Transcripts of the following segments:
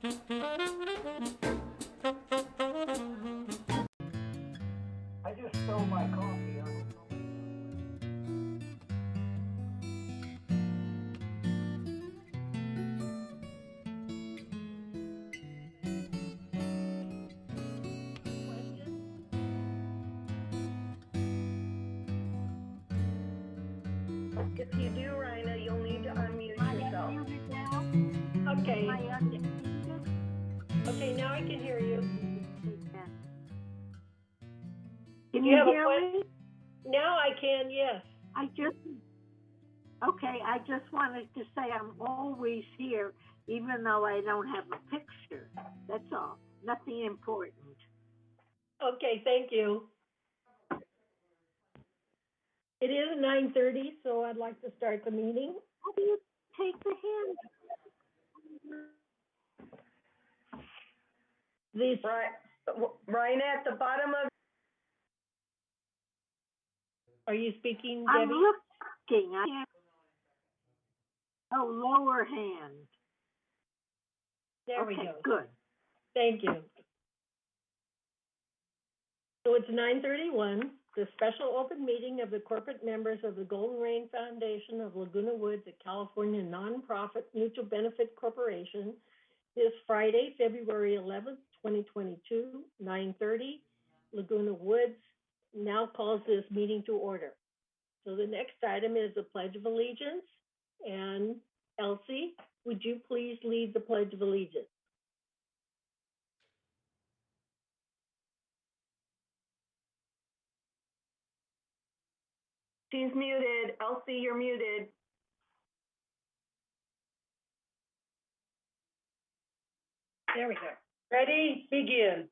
I just stole my coffee. If you do, Rhina, you'll need to unmute yourself. Okay. Okay, now I can hear you. Can you have a hear me? Now I can, yes. I just wanted to say I'm always here, even though I don't have a picture. That's all. Nothing important. Okay, thank you. It is 9:30, so I'd like to start the meeting. How do you take the hand? Rhina, at the bottom of... Are you speaking, Debbie? I'm looking. Lower hand. There we go. Good. Thank you. So it's 9:31, the special open meeting of the corporate members of the Golden Rain Foundation of Laguna Woods, a California nonprofit mutual benefit corporation, is Friday, February 11th, 2022, 9:30. Laguna Woods now calls this meeting to order. So the next item is the Pledge of Allegiance. And Elsie, would you please lead the Pledge of Allegiance? She's muted. Elsie, you're muted. There we go. Ready? Begin.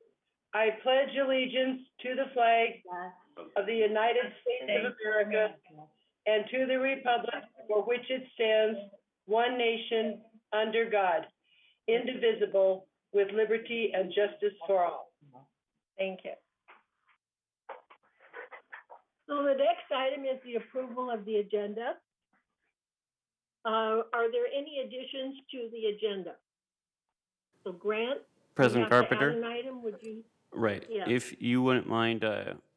I pledge allegiance to the flag of the United States of America and to the republic for which it stands, one nation, under God, indivisible, with liberty and justice for all. Thank you. So the next item is the approval of the agenda. Are there any additions to the agenda? So Grant, President Carpenter? add an item, would you? Right. Yeah. If you wouldn't mind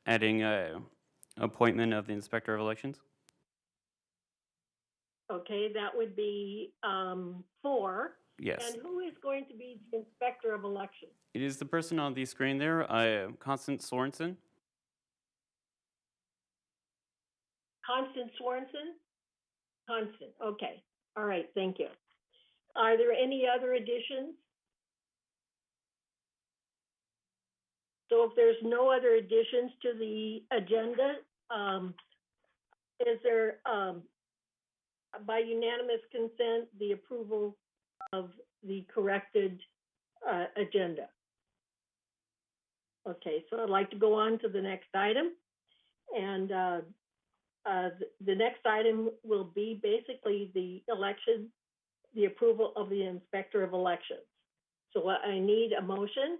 adding appointment of the Inspector of Elections? Okay, that would be 4. Yes. And who is going to be the Inspector of Elections? It is the person on the screen there, Constance Sorensen. Constance Sorensen? Constant, okay. All right, thank you. Are there any other additions? So if there's no other additions to the agenda, is there, by unanimous consent, the approval of the corrected agenda? Okay, so I'd like to go on to the next item. And the next item will be basically the election, the approval of the Inspector of Elections. So I need a motion.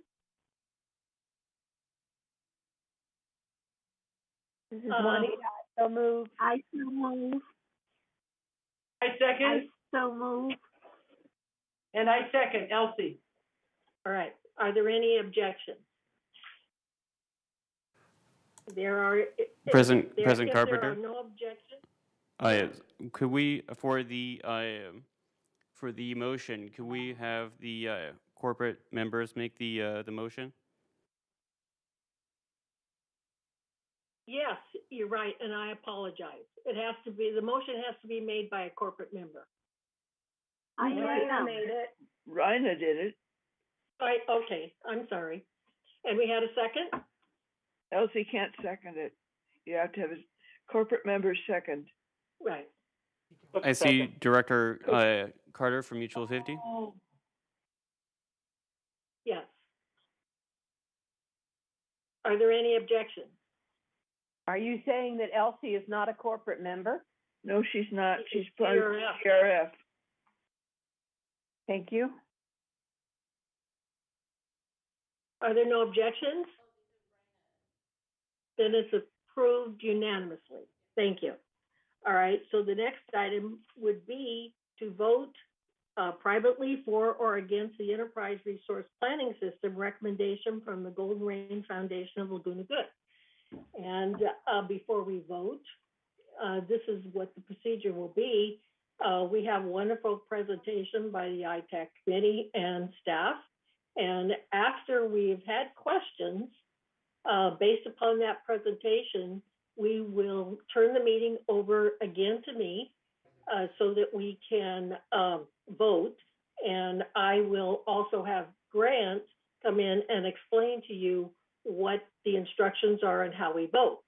This is Juanita. So move. I so move. I second. So move. And I second. Elsie. All right. Are there any objections? There are. President If Carpenter? there are no objections. Could we, for the motion, could we have the corporate members make the motion? Yes, you're right, and I apologize. It has to be, the motion has to be made by a corporate member. I made it. Rhina did it. Right, okay, I'm sorry. And we had a second? Elsie can't second it. You have to have a corporate member second. Right. I see Director Carter from Mutual 50. Yes. Are there any objections? Are you saying that Elsie is not a corporate member? No, she's not. She's part of GRF. GRF. Thank you. Are there no objections? Then it's approved unanimously. Thank you. All right, so the next item would be to vote privately for or against the Enterprise Resource Planning System recommendation from the Golden Rain Foundation of Laguna Good. And before we vote, this is what the procedure will be. We have a wonderful presentation by the ITAC committee and staff. And after we've had questions, based upon that presentation, we will turn the meeting over again to me so that we can vote. And I will also have Grant come in and explain to you what the instructions are and how we vote.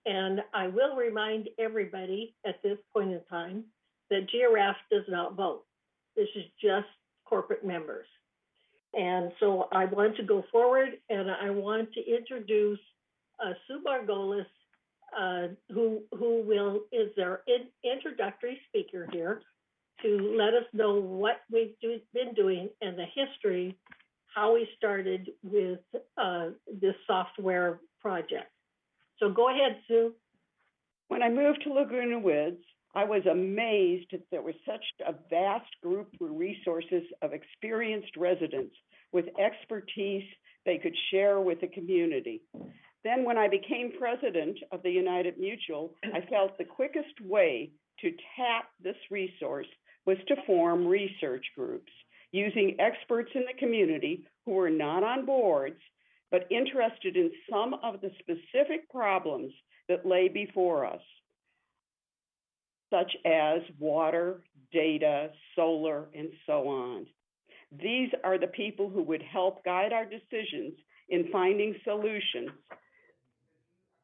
And I will remind everybody at this point in time that GRF does not vote. This is just corporate members. And so I want to go forward and I want to introduce Sue Margolis, who is our introductory speaker here to let us know what we've been doing and the history, how we started with this software project. So go ahead, Sue. When I moved to Laguna Woods, I was amazed that there was such a vast group of resources of experienced residents with expertise they could share with the community. Then when I became president of the United Mutual, I felt the quickest way to tap this resource was to form research groups using experts in the community who were not on boards, but interested in some of the specific problems that lay before us, such as water, data, solar, and so on. These are the people who would help guide our decisions in finding solutions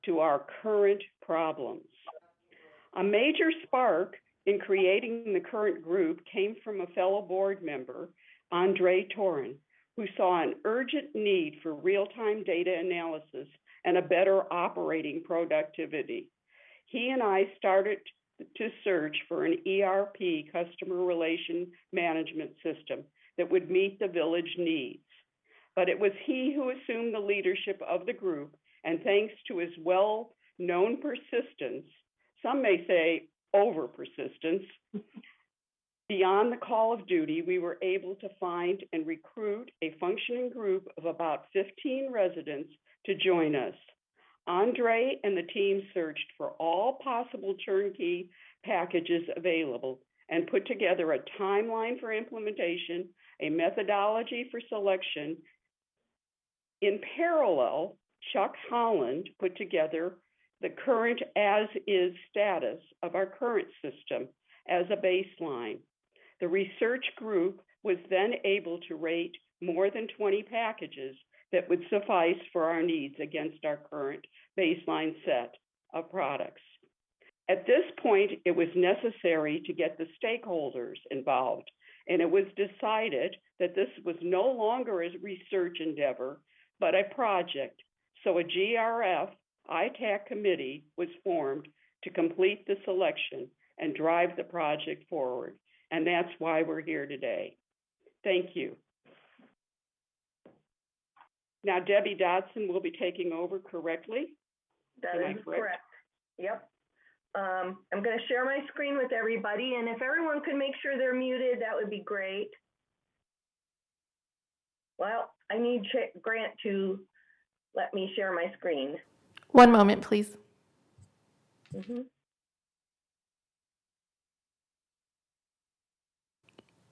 to our current problems. A major spark in creating the current group came from a fellow board member, Andre Torin, who saw an urgent need for real-time data analysis and a better operating productivity. He and I started to search for an ERP, customer relation management system, that would meet the village needs. But it was he who assumed the leadership of the group, and thanks to his well-known persistence, some may say over persistence, beyond the call of duty, we were able to find and recruit a functioning group of about 15 residents to join us. Andre and the team searched for all possible turnkey packages available and put together a timeline for implementation, a methodology for selection. In parallel, Chuck Holland put together the current as-is status of our current system as a baseline. The research group was then able to rate more than 20 packages that would suffice for our needs against our current baseline set of products. At this point, it was necessary to get the stakeholders involved, and it was decided that this was no longer a research endeavor, but a project. So a GRF ITAC committee was formed to complete the selection and drive the project forward. And that's why we're here today. Thank you. Now, Debbie Dodson will be taking over correctly. That is correct. Yep. I'm going to share my screen with everybody, and if everyone could make sure they're muted, that would be great. Well, I need Grant to let me share my screen. One moment, please.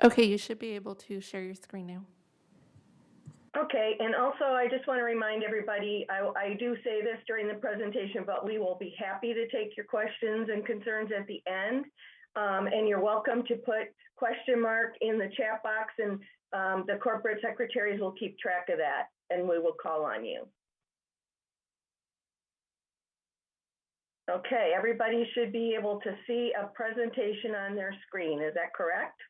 Okay, you should be able to share your screen now. Okay, and also I just want to remind everybody, I do say this during the presentation, but we will be happy to take your questions and concerns at the end. And you're welcome to put question mark in the chat box, and the corporate secretaries will keep track of that, and we will call on you. Okay, everybody should be able to see a presentation on their screen. Is that correct?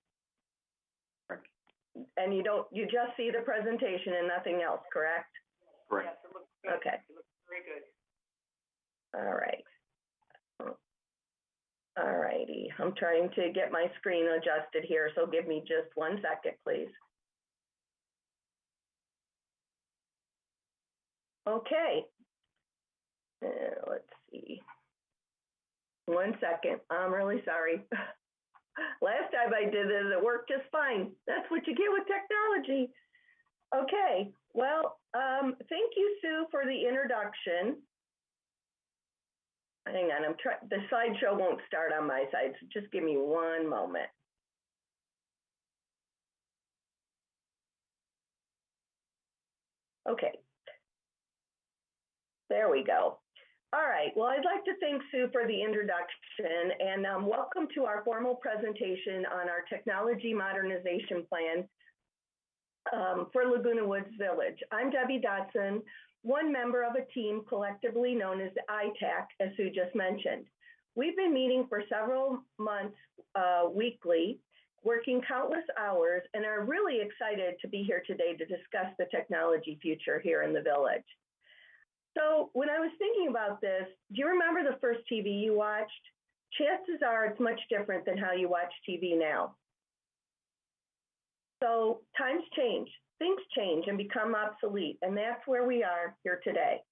And you just see the presentation and nothing else, correct? Correct. Yes, it looks good. Okay. It looks very good. All right. All righty. I'm trying to get my screen adjusted here, so give me just 1 second, please. Okay. Let's see. 1 second. I'm really sorry. Last time I did it, it worked just fine. That's what you get with technology. Okay, well, thank you, Sue, for the introduction. Hang on, the slideshow won't start on my side, so just give me one moment. Okay. There we go. All right, well, I'd like to thank Sue for the introduction and welcome to our formal presentation on our technology modernization plan for Laguna Woods Village. I'm Debbie Dotson, one member of a team collectively known as the ITAC, as Sue just mentioned. We've been meeting for several months weekly, working countless hours, and are really excited to be here today to discuss the technology future here in the village. So when I was thinking about this, do you remember the first TV you watched? Chances are it's much different than how you watch TV now. So times change, things change and become obsolete, and that's where we are here today.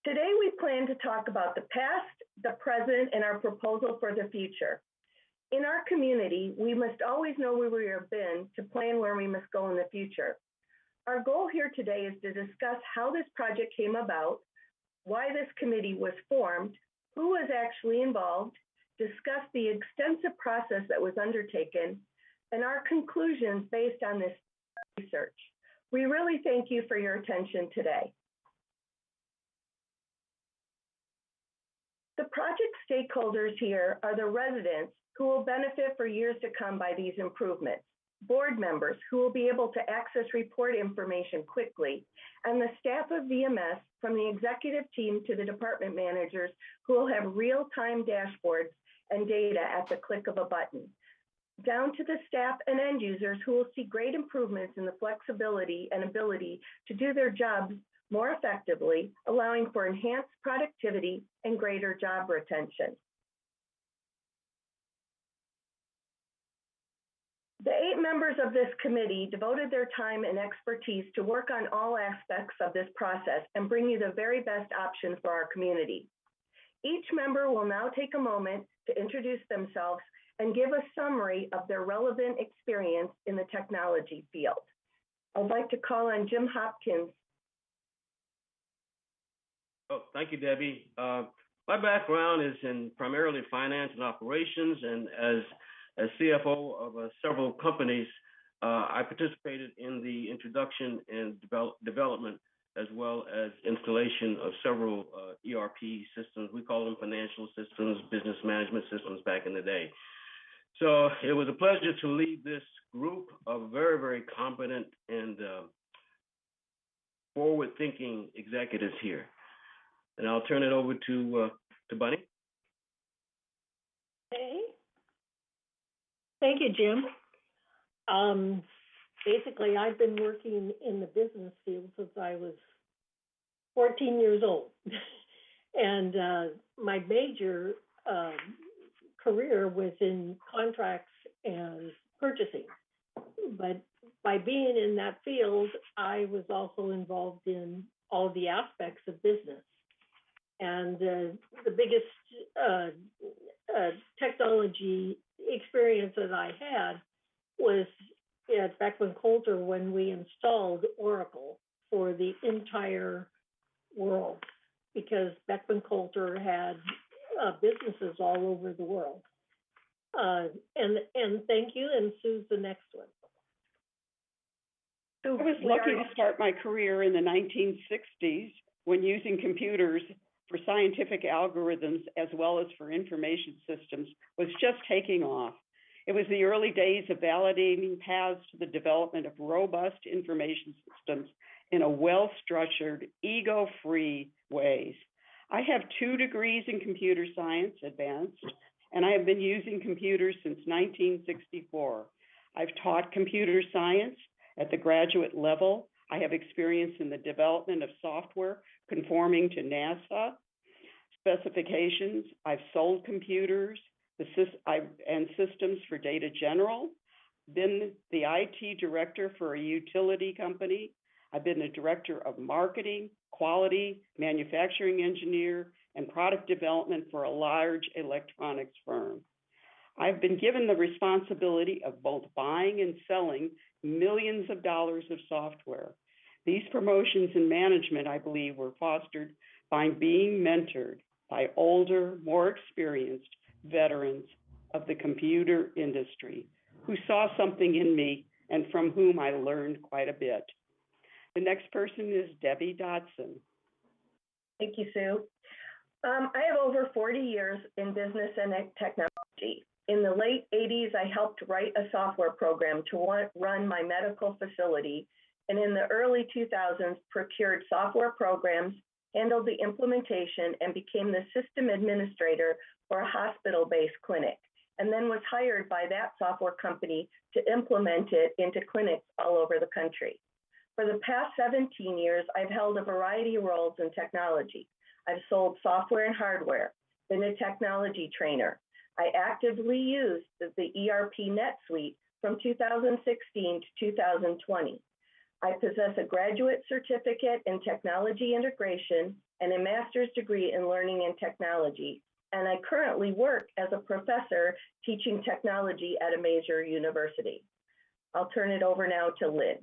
Today we plan to talk about the past, the present, and our proposal for the future. In our community, we must always know where we have been to plan where we must go in the future. Our goal here today is to discuss how this project came about, why this committee was formed, who was actually involved, discuss the extensive process that was undertaken, and our conclusions based on this research. We really thank you for your attention today. The project stakeholders here are the residents who will benefit for years to come by these improvements, board members who will be able to access report information quickly, and the staff of VMS, from the executive team to the department managers, who will have real-time dashboards and data at the click of a button, down to the staff and end users who will see great improvements in the flexibility and ability to do their jobs more effectively, allowing for enhanced productivity and greater job retention. The 8 members of this committee devoted their time and expertise to work on all aspects of this process and bring you the very best option for our community. Each member will now take a moment to introduce themselves and give a summary of their relevant experience in the technology field. I'd like to call on Jim Hopkins. Oh, thank you, Debbie. My background is in primarily finance and operations, and as CFO of several companies, I participated in the introduction and development, as well as installation of several ERP systems. We call them financial systems, business management systems back in the day. So it was a pleasure to lead this group of very, very competent and forward-thinking executives here. And I'll turn it over to Bunny. Okay. Thank you, Jim. Basically, I've been working in the business field since I was 14 years old. And my major career was in contracts and purchasing. But by being in that field, I was also involved in all the aspects of business. And the biggest technology experience that I had was at Beckman Coulter when we installed Oracle for the entire world, because Beckman Coulter had businesses all over the world. And thank you, and Sue's the next one. I was lucky to start my career in the 1960s when using computers for scientific algorithms as well as for information systems was just taking off. It was the early days of validating paths to the development of robust information systems in a well-structured, ego-free ways. I have 2 degrees in computer science, advanced, and I have been using computers since 1964. I've taught computer science at the graduate level. I have experience in the development of software conforming to NASA specifications. I've sold computers and systems for Data General, been the IT director for a utility company. I've been the director of marketing, quality, manufacturing engineer, and product development for a large electronics firm. I've been given the responsibility of both buying and selling millions of dollars of software. These promotions in management, I believe, were fostered by being mentored by older, more experienced veterans of the computer industry who saw something in me and from whom I learned quite a bit. The next person is Debbie Dotson. Thank you, Sue. I have over 40 years in business and technology. In the late 80s, I helped write a software program to run my medical facility, and in the early 2000s, procured software programs, handled the implementation, and became the system administrator for a hospital-based clinic, and then was hired by that software company to implement it into clinics all over the country. For the past 17 years, I've held a variety of roles in technology. I've sold software and hardware, been a technology trainer. I actively used the ERP NetSuite from 2016 to 2020. I possess a graduate certificate in technology integration and a master's degree in learning and technology, and I currently work as a professor teaching technology at a major university. I'll turn it over now to Lynn.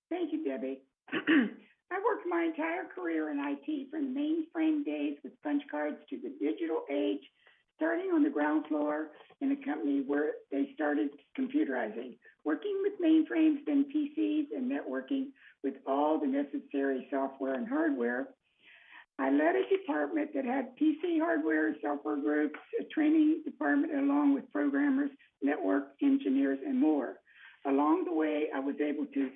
Thank you, Debbie. I worked my entire career in IT from the mainframe days with punch cards to the digital age, starting on the ground floor in a company where they started computerizing, working with mainframes, then PCs, and networking with all the necessary software and hardware. I led a department that had PC hardware, software groups, a training department, along with programmers, network engineers, and more. Along the way, I was able to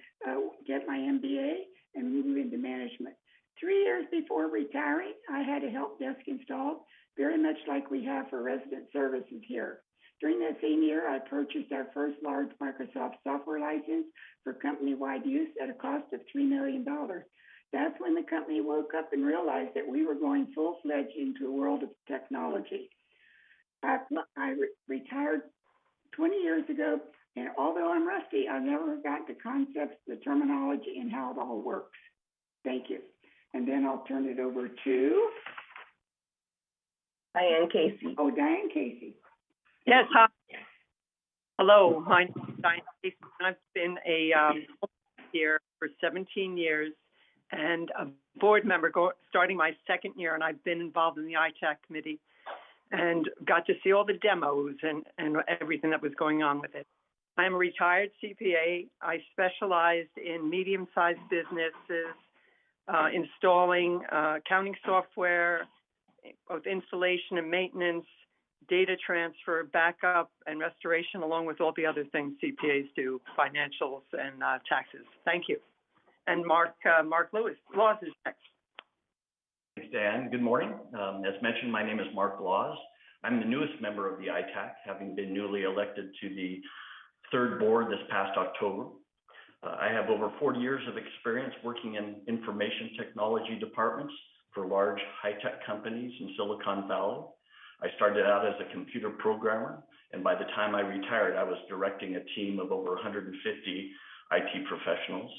get my MBA and move into management. 3 years before retiring, I had a help desk installed, very much like we have for resident services here. During that same year, I purchased our first large Microsoft software license for company-wide use at a cost of $3 million. That's when the company woke up and realized that we were going full-fledged into a world of technology. I retired 20 years ago, and although I'm rusty, I've never got the concepts, the terminology, and how it all works. Thank you. And then I'll turn it over to Diane Casey. Oh, Diane Casey. Yes, hi. Hello, my name is Diane Casey. I've been a here for 17 years and a board member starting my second year, and I've been involved in the ITAC committee and got to see all the demos and everything that was going on with it. I'm a retired CPA. I specialized in medium-sized businesses, installing accounting software, both installation and maintenance, data transfer, backup, and restoration, along with all the other things CPAs do, financials and taxes. Thank you. And Mark Laws is next. Thanks, Dan. Good morning. As mentioned, my name is Mark Laws. I'm the newest member of the ITAC, having been newly elected to the third board this past October. I have over 40 years of experience working in information technology departments for large high-tech companies in Silicon Valley. I started out as a computer programmer, and by the time I retired, I was directing a team of over 150 IT professionals.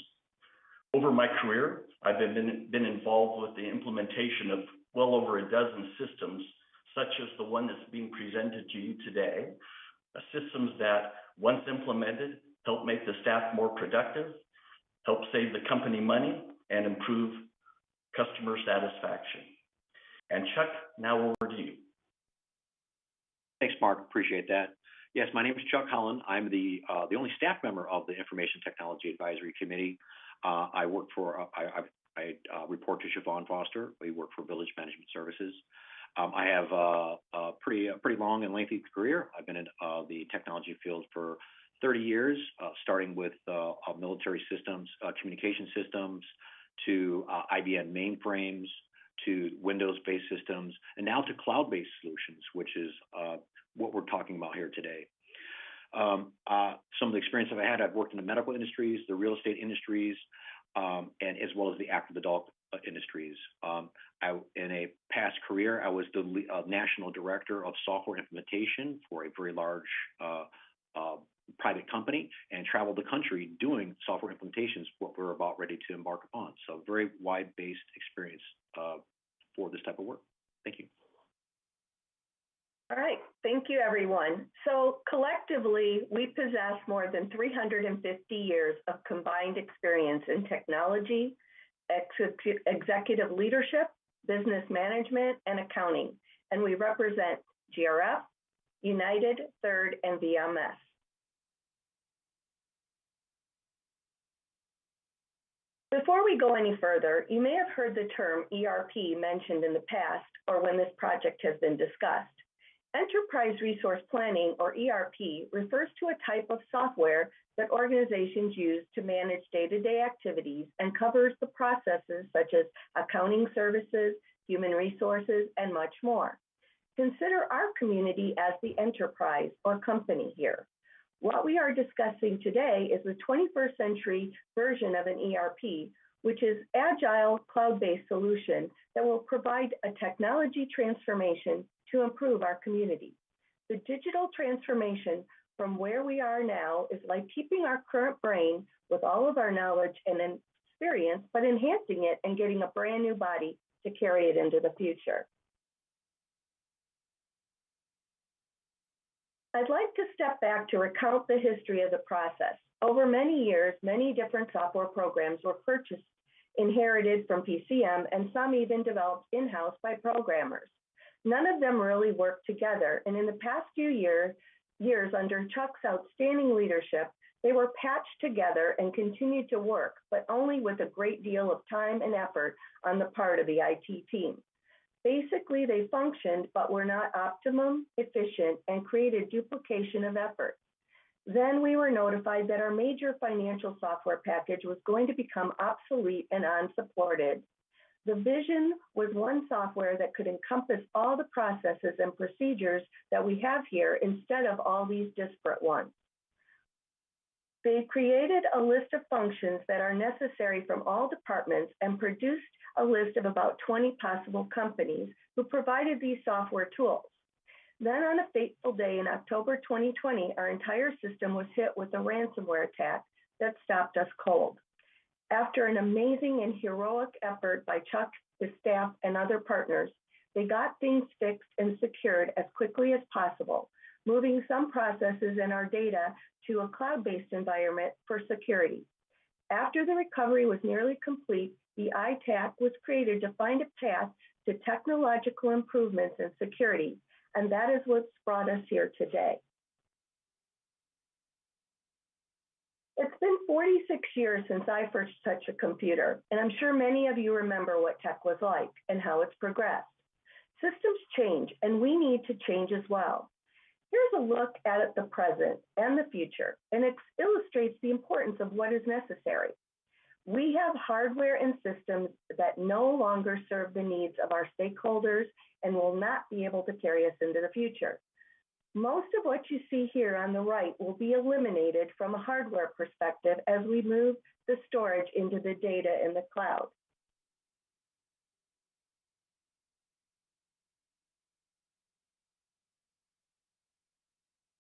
Over my career, I've been involved with the implementation of well over a dozen systems, such as the one that's being presented to you today, systems that, once implemented, help make the staff more productive, help save the company money, and improve customer satisfaction. And Chuck, now over to you. Thanks, Mark. Appreciate that. Yes, my name is Chuck Holland. I'm the only staff member of the Information Technology Advisory Committee. I work for, I report to Siobhan Foster. We work for Village Management Services. I have a pretty long and lengthy career. I've been in the technology field for 30 years, starting with military systems, communication systems, to IBM mainframes, to Windows-based systems, and now to cloud-based solutions, which is what we're talking about here today. Some of the experience that I had, I've worked in the medical industries, the real estate industries, and as well as the active adult industries. In a past career, I was the national director of software implementation for a very large private company and traveled the country doing software implementations, what we're about ready to embark upon. So very wide-based experience for this type of work. Thank you. All right, thank you, everyone. So collectively, we possess more than 350 years of combined experience in technology, executive leadership, business management, and accounting. And we represent GRF, United, Third, and VMS. Before we go any further, you may have heard the term ERP mentioned in the past or when this project has been discussed. Enterprise Resource Planning, or ERP, refers to a type of software that organizations use to manage day-to-day activities and covers the processes such as accounting services, human resources, and much more. Consider our community as the enterprise or company here. What we are discussing today is the 21st century version of an ERP, which is agile, cloud-based solution that will provide a technology transformation to improve our community. The digital transformation from where we are now is like keeping our current brain with all of our knowledge and experience, but enhancing it and getting a brand new body to carry it into the future. I'd like to step back to recount the history of the process. Over many years, many different software programs were purchased, inherited from PCM, and some even developed in-house by programmers. None of them really worked together, and in the past few years under Chuck's outstanding leadership, they were patched together and continued to work, but only with a great deal of time and effort on the part of the IT team. Basically, they functioned, but were not optimum, efficient, and created duplication of effort. Then we were notified that our major financial software package was going to become obsolete and unsupported. The vision was one software that could encompass all the processes and procedures that we have here instead of all these disparate ones. They created a list of functions that are necessary from all departments and produced a list of about 20 possible companies who provided these software tools. Then on a fateful day in October 2020, our entire system was hit with a ransomware attack that stopped us cold. After an amazing and heroic effort by Chuck, his staff, and other partners, they got things fixed and secured as quickly as possible, moving some processes and our data to a cloud-based environment for security. After the recovery was nearly complete, the ITAC was created to find a path to technological improvements and security, and that is what's brought us here today. It's been 46 years since I first touched a computer, and I'm sure many of you remember what tech was like and how it's progressed. Systems change, and we need to change as well. Here's a look at the present and the future, and it illustrates the importance of what is necessary. We have hardware and systems that no longer serve the needs of our stakeholders and will not be able to carry us into the future. Most of what you see here on the right will be eliminated from a hardware perspective as we move the storage into the data in the cloud.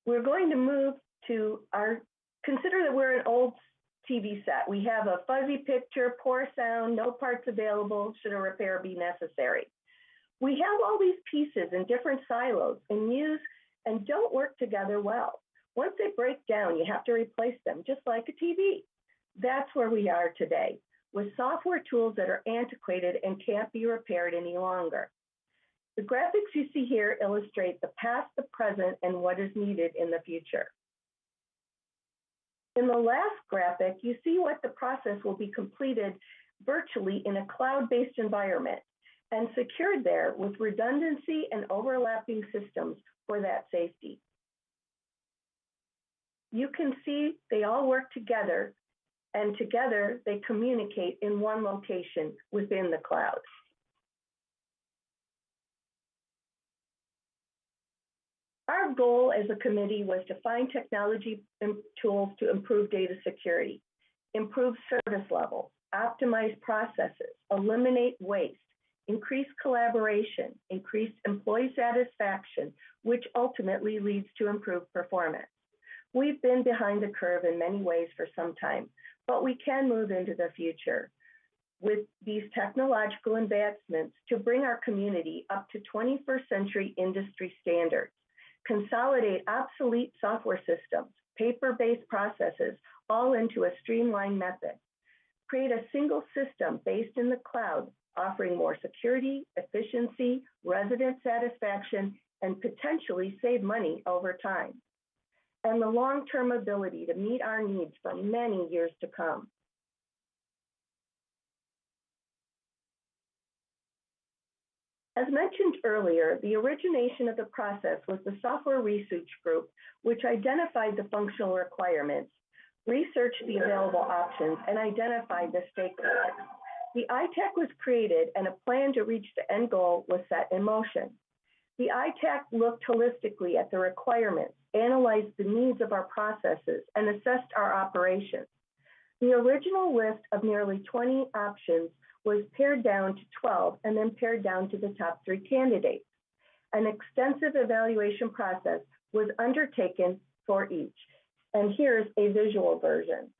We're going to move to consider that we're an old TV set. We have a fuzzy picture, poor sound, no parts available should a repair be necessary. We have all these pieces in different silos and don't work together well. Once they break down, you have to replace them, just like a TV. That's where we are today, with software tools that are antiquated and can't be repaired any longer. The graphics you see here illustrate the past, the present, and what is needed in the future. In the last graphic, you see what the process will be completed virtually in a cloud-based environment and secured there with redundancy and overlapping systems for that safety. You can see they all work together, and together they communicate in one location within the cloud. Our goal as a committee was to find technology tools to improve data security, improve service levels, optimize processes, eliminate waste, increase collaboration, increase employee satisfaction, which ultimately leads to improved performance. We've been behind the curve in many ways for some time, but we can move into the future with these technological advancements to bring our community up to 21st century industry standards, consolidate obsolete software systems, paper-based processes, all into a streamlined method, create a single system based in the cloud, offering more security, efficiency, resident satisfaction, and potentially save money over time, and the long-term ability to meet our needs for many years to come. As mentioned earlier, the origination of the process was the software research group, which identified the functional requirements, researched the available options, and identified the stakeholders. The ITAC was created and a plan to reach the end goal was set in motion. The ITAC looked holistically at the requirements, analyzed the needs of our processes, and assessed our operations. The original list of nearly 20 options was pared down to 12 and then pared down to the top 3 candidates. An extensive evaluation process was undertaken for each. And here's a visual version.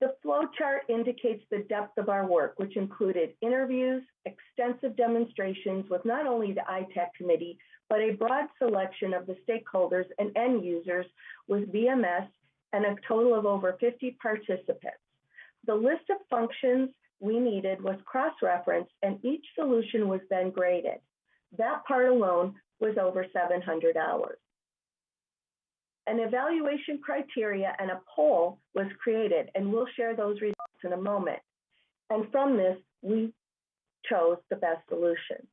The flow chart indicates the depth of our work, which included interviews, extensive demonstrations with not only the ITAC committee, but a broad selection of the stakeholders and end users with VMS and a total of over 50 participants. The list of functions we needed was cross-referenced and each solution was then graded. That part alone was over 700 hours. An evaluation criteria and a poll was created, and we'll share those results in a moment. And from this, we chose the best solution.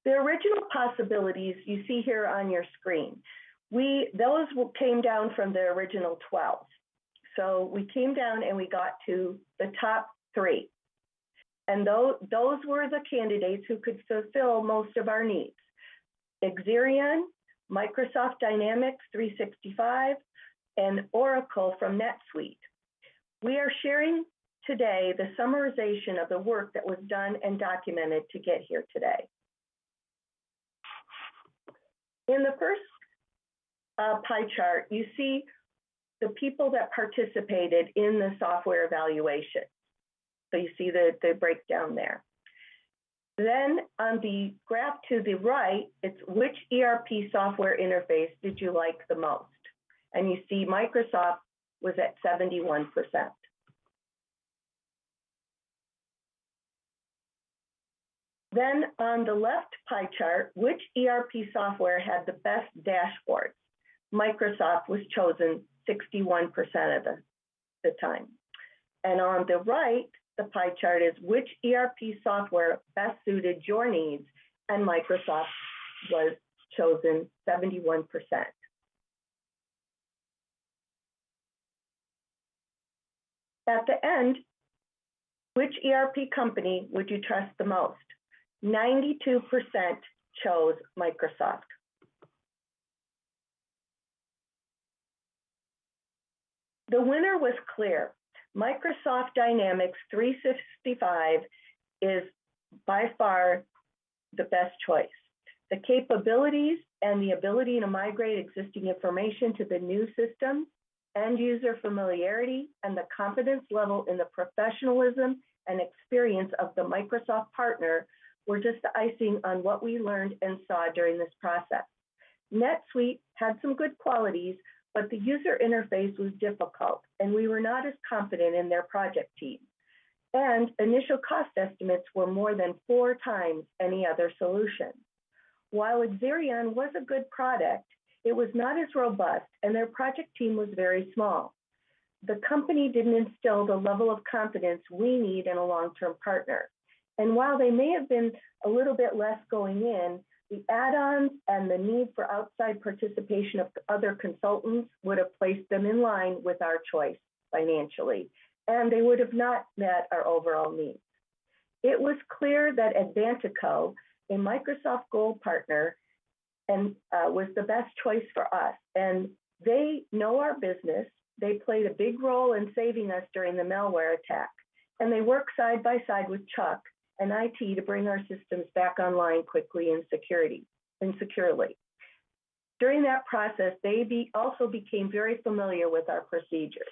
The original possibilities you see here on your screen, those came down from the original 12. So we came down and we got to the top 3. And those were the candidates who could fulfill most of our needs. Xerion, Microsoft Dynamics 365, and Oracle from NetSuite. We are sharing today the summarization of the work that was done and documented to get here today. In the first pie chart, you see the people that participated in the software evaluation. So you see the breakdown there. Then on the graph to the right, it's which ERP software interface did you like the most? And you see Microsoft was at 71%. Then on the left pie chart, which ERP software had the best dashboards? Microsoft was chosen 61% of the time. And on the right, the pie chart is which ERP software best suited your needs, and Microsoft was chosen 71%. At the end, which ERP company would you trust the most? 92% chose Microsoft. The winner was clear. Microsoft Dynamics 365 is by far the best choice. The capabilities and the ability to migrate existing information to the new system, end user familiarity, and the confidence level in the professionalism and experience of the Microsoft partner were just the icing on what we learned and saw during this process. NetSuite had some good qualities, but the user interface was difficult, and we were not as confident in their project team. And initial cost estimates were more than 4 times any other solution. While Xerion was a good product, it was not as robust, and their project team was very small. The company didn't instill the level of confidence we need in a long-term partner. And while they may have been a little bit less going in, the add-ons and the need for outside participation of other consultants would have placed them in line with our choice financially, and they would have not met our overall needs. It was clear that Advantico, a Microsoft Gold partner, was the best choice for us. And they know our business. They played a big role in saving us during the malware attack. And they work side by side with Chuck and IT to bring our systems back online quickly and securely. During that process, they also became very familiar with our procedures.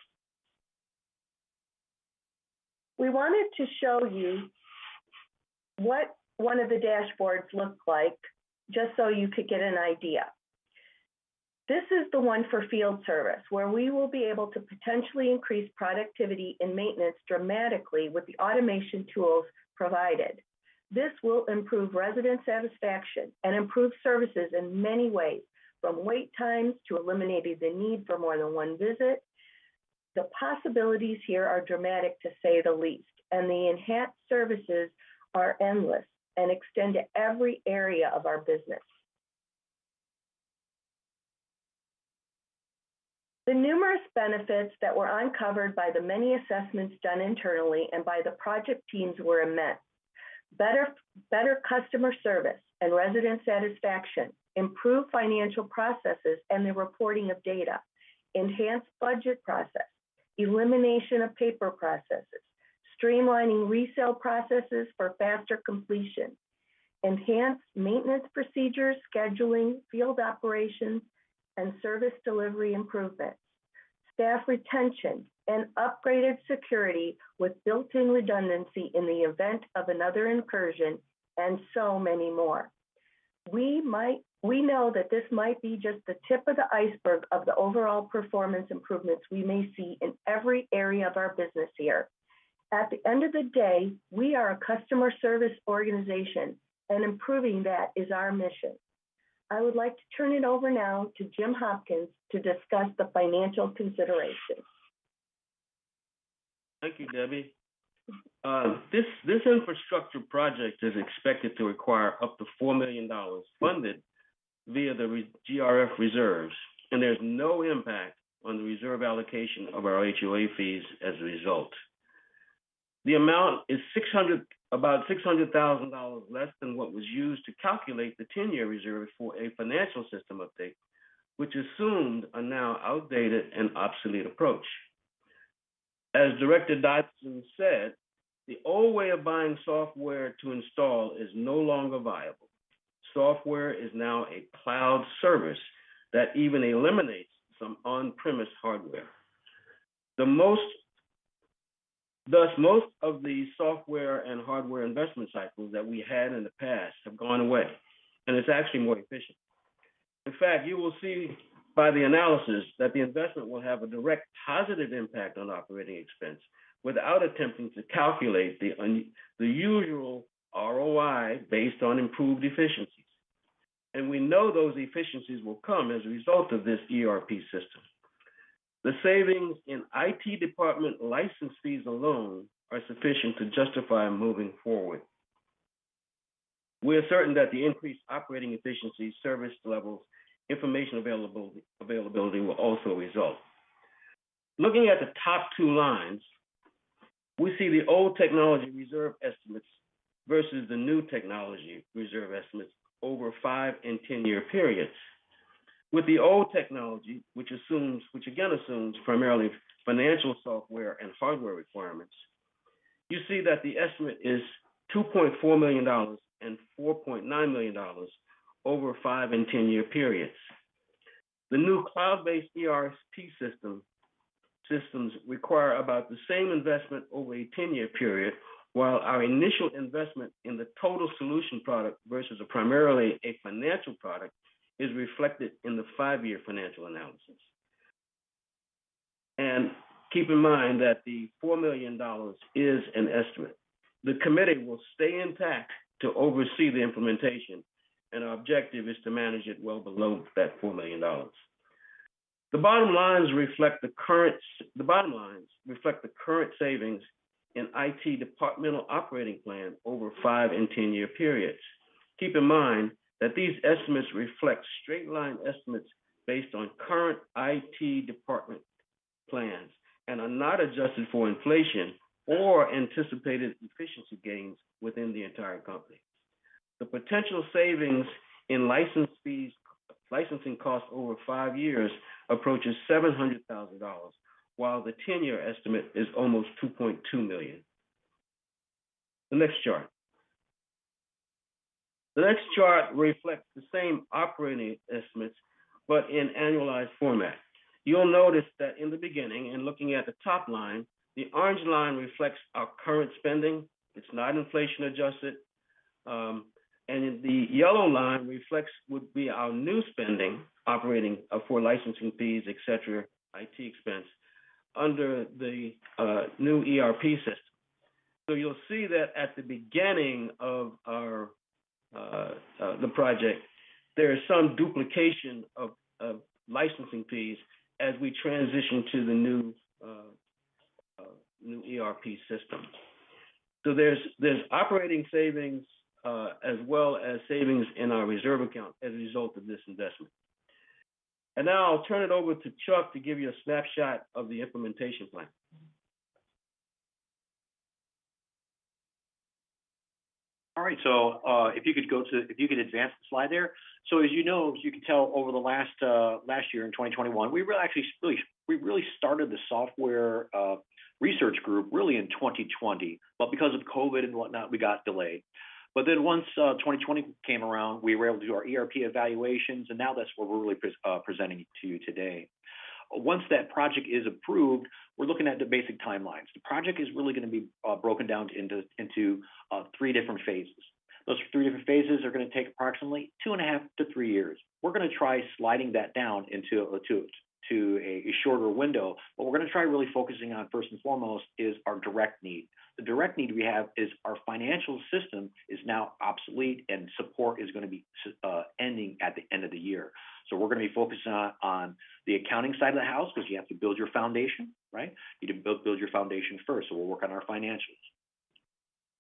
We wanted to show you what one of the dashboards looked like, just so you could get an idea. This is the one for field service, where we will be able to potentially increase productivity and maintenance dramatically with the automation tools provided. This will improve resident satisfaction and improve services in many ways, from wait times to eliminating the need for more than one visit. The possibilities here are dramatic, to say the least, and the enhanced services are endless and extend to every area of our business. The numerous benefits that were uncovered by the many assessments done internally and by the project teams were immense. Better customer service and resident satisfaction, improved financial processes and the reporting of data, enhanced budget process, elimination of paper processes, streamlining resale processes for faster completion, enhanced maintenance procedures, scheduling, field operations, and service delivery improvements, staff retention, and upgraded security with built-in redundancy in the event of another incursion, and so many more. We know that this might be just the tip of the iceberg of the overall performance improvements we may see in every area of our business here. At the end of the day, we are a customer service organization, and improving that is our mission. I would like to turn it over now to Jim Hopkins to discuss the financial considerations. Thank you, Debbie. This infrastructure project is expected to require up to $4 million funded via the GRF reserves, and there's no impact on the reserve allocation of our HOA fees as a result. The amount is about $600,000 less than what was used to calculate the 10-year reserve for a financial system update, which assumed a now outdated and obsolete approach. As Director Dodson said, the old way of buying software to install is no longer viable. Software is now a cloud service that even eliminates some on-premise hardware. Thus, most of the software and hardware investment cycles that we had in the past have gone away, and it's actually more efficient. In fact, you will see by the analysis that the investment will have a direct positive impact on operating expense without attempting to calculate the usual ROI based on improved efficiencies. And we know those efficiencies will come as a result of this ERP system. The savings in IT department license fees alone are sufficient to justify moving forward. We are certain that the increased operating efficiency, service levels, information availability will also result. Looking at the top two lines, we see the old technology reserve estimates versus the new technology reserve estimates over 5 and 10-year periods. With the old technology, which again assumes primarily financial software and hardware requirements, you see that the estimate is $2.4 million and $4.9 million over 5 and 10-year periods. The new cloud-based ERP systems require about the same investment over a 10-year period, while our initial investment in the total solution product versus primarily a financial product is reflected in the 5-year financial analysis. And keep in mind that the $4 million is an estimate. The committee will stay intact to oversee the implementation, and our objective is to manage it well below that $4 million. The bottom lines reflect the current savings in IT departmental operating plan over 5 and 10-year periods. Keep in mind that these estimates reflect straight line estimates based on current IT department plans and are not adjusted for inflation or anticipated efficiency gains within the entire company. The potential savings in licensing costs over 5 years approaches $700,000, while the 10-year estimate is almost $2.2 million. The next chart. The next chart reflects the same operating estimates, but in annualized format. You'll notice that in the beginning, and looking at the top line, the orange line reflects our current spending. It's not inflation adjusted. And the yellow line would be our new spending, operating for licensing fees, et cetera, IT expense, under the new ERP system. So you'll see that at the beginning of our the project, there is some duplication of licensing fees as we transition to the new ERP system. So there's operating savings as well as savings in our reserve account as a result of this investment. And now I'll turn it over to Chuck to give you a snapshot of the implementation plan. All right, so if you could advance the slide there. So as you know, as you can tell, over the last year in 2021, we really started the software research group really in 2020, but because of COVID and whatnot, we got delayed. But then once 2020 came around, we were able to do our ERP evaluations, and now that's what we're really presenting to you today. Once that project is approved, we're looking at the basic timelines. The project is really going to be broken down into 3 different phases. Those 3 different phases are going to take approximately 2.5 to 3 years. We're going to try sliding that down into a shorter window, but we're going to try really focusing on, first and foremost, is our direct need. The direct need we have is our financial system is now obsolete, and support is going to be ending at the end of the year. So we're going to be focusing on the accounting side of the house, because you have to build your foundation, right? You need to build your foundation first, so we'll work on our financials.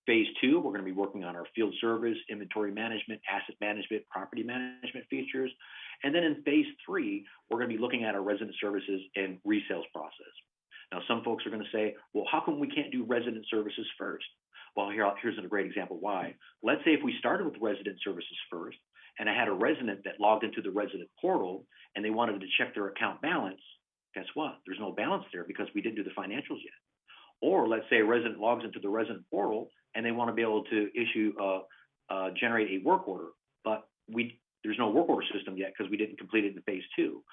Phase 2, we're going to be working on our field service, inventory management, asset management, property management features. And then in phase 3, we're going to be looking at our resident services and resales process. Now, some folks are going to say, well, how come we can't do resident services first? Well, here's a great example why. Let's say if we started with resident services first, and I had a resident that logged into the resident portal and they wanted to check their account balance, guess what? There's no balance there because we didn't do the financials yet. Or let's say a resident logs into the resident portal and they want to be able to generate a work order, but there's no work order system yet because we didn't complete it in phase 2.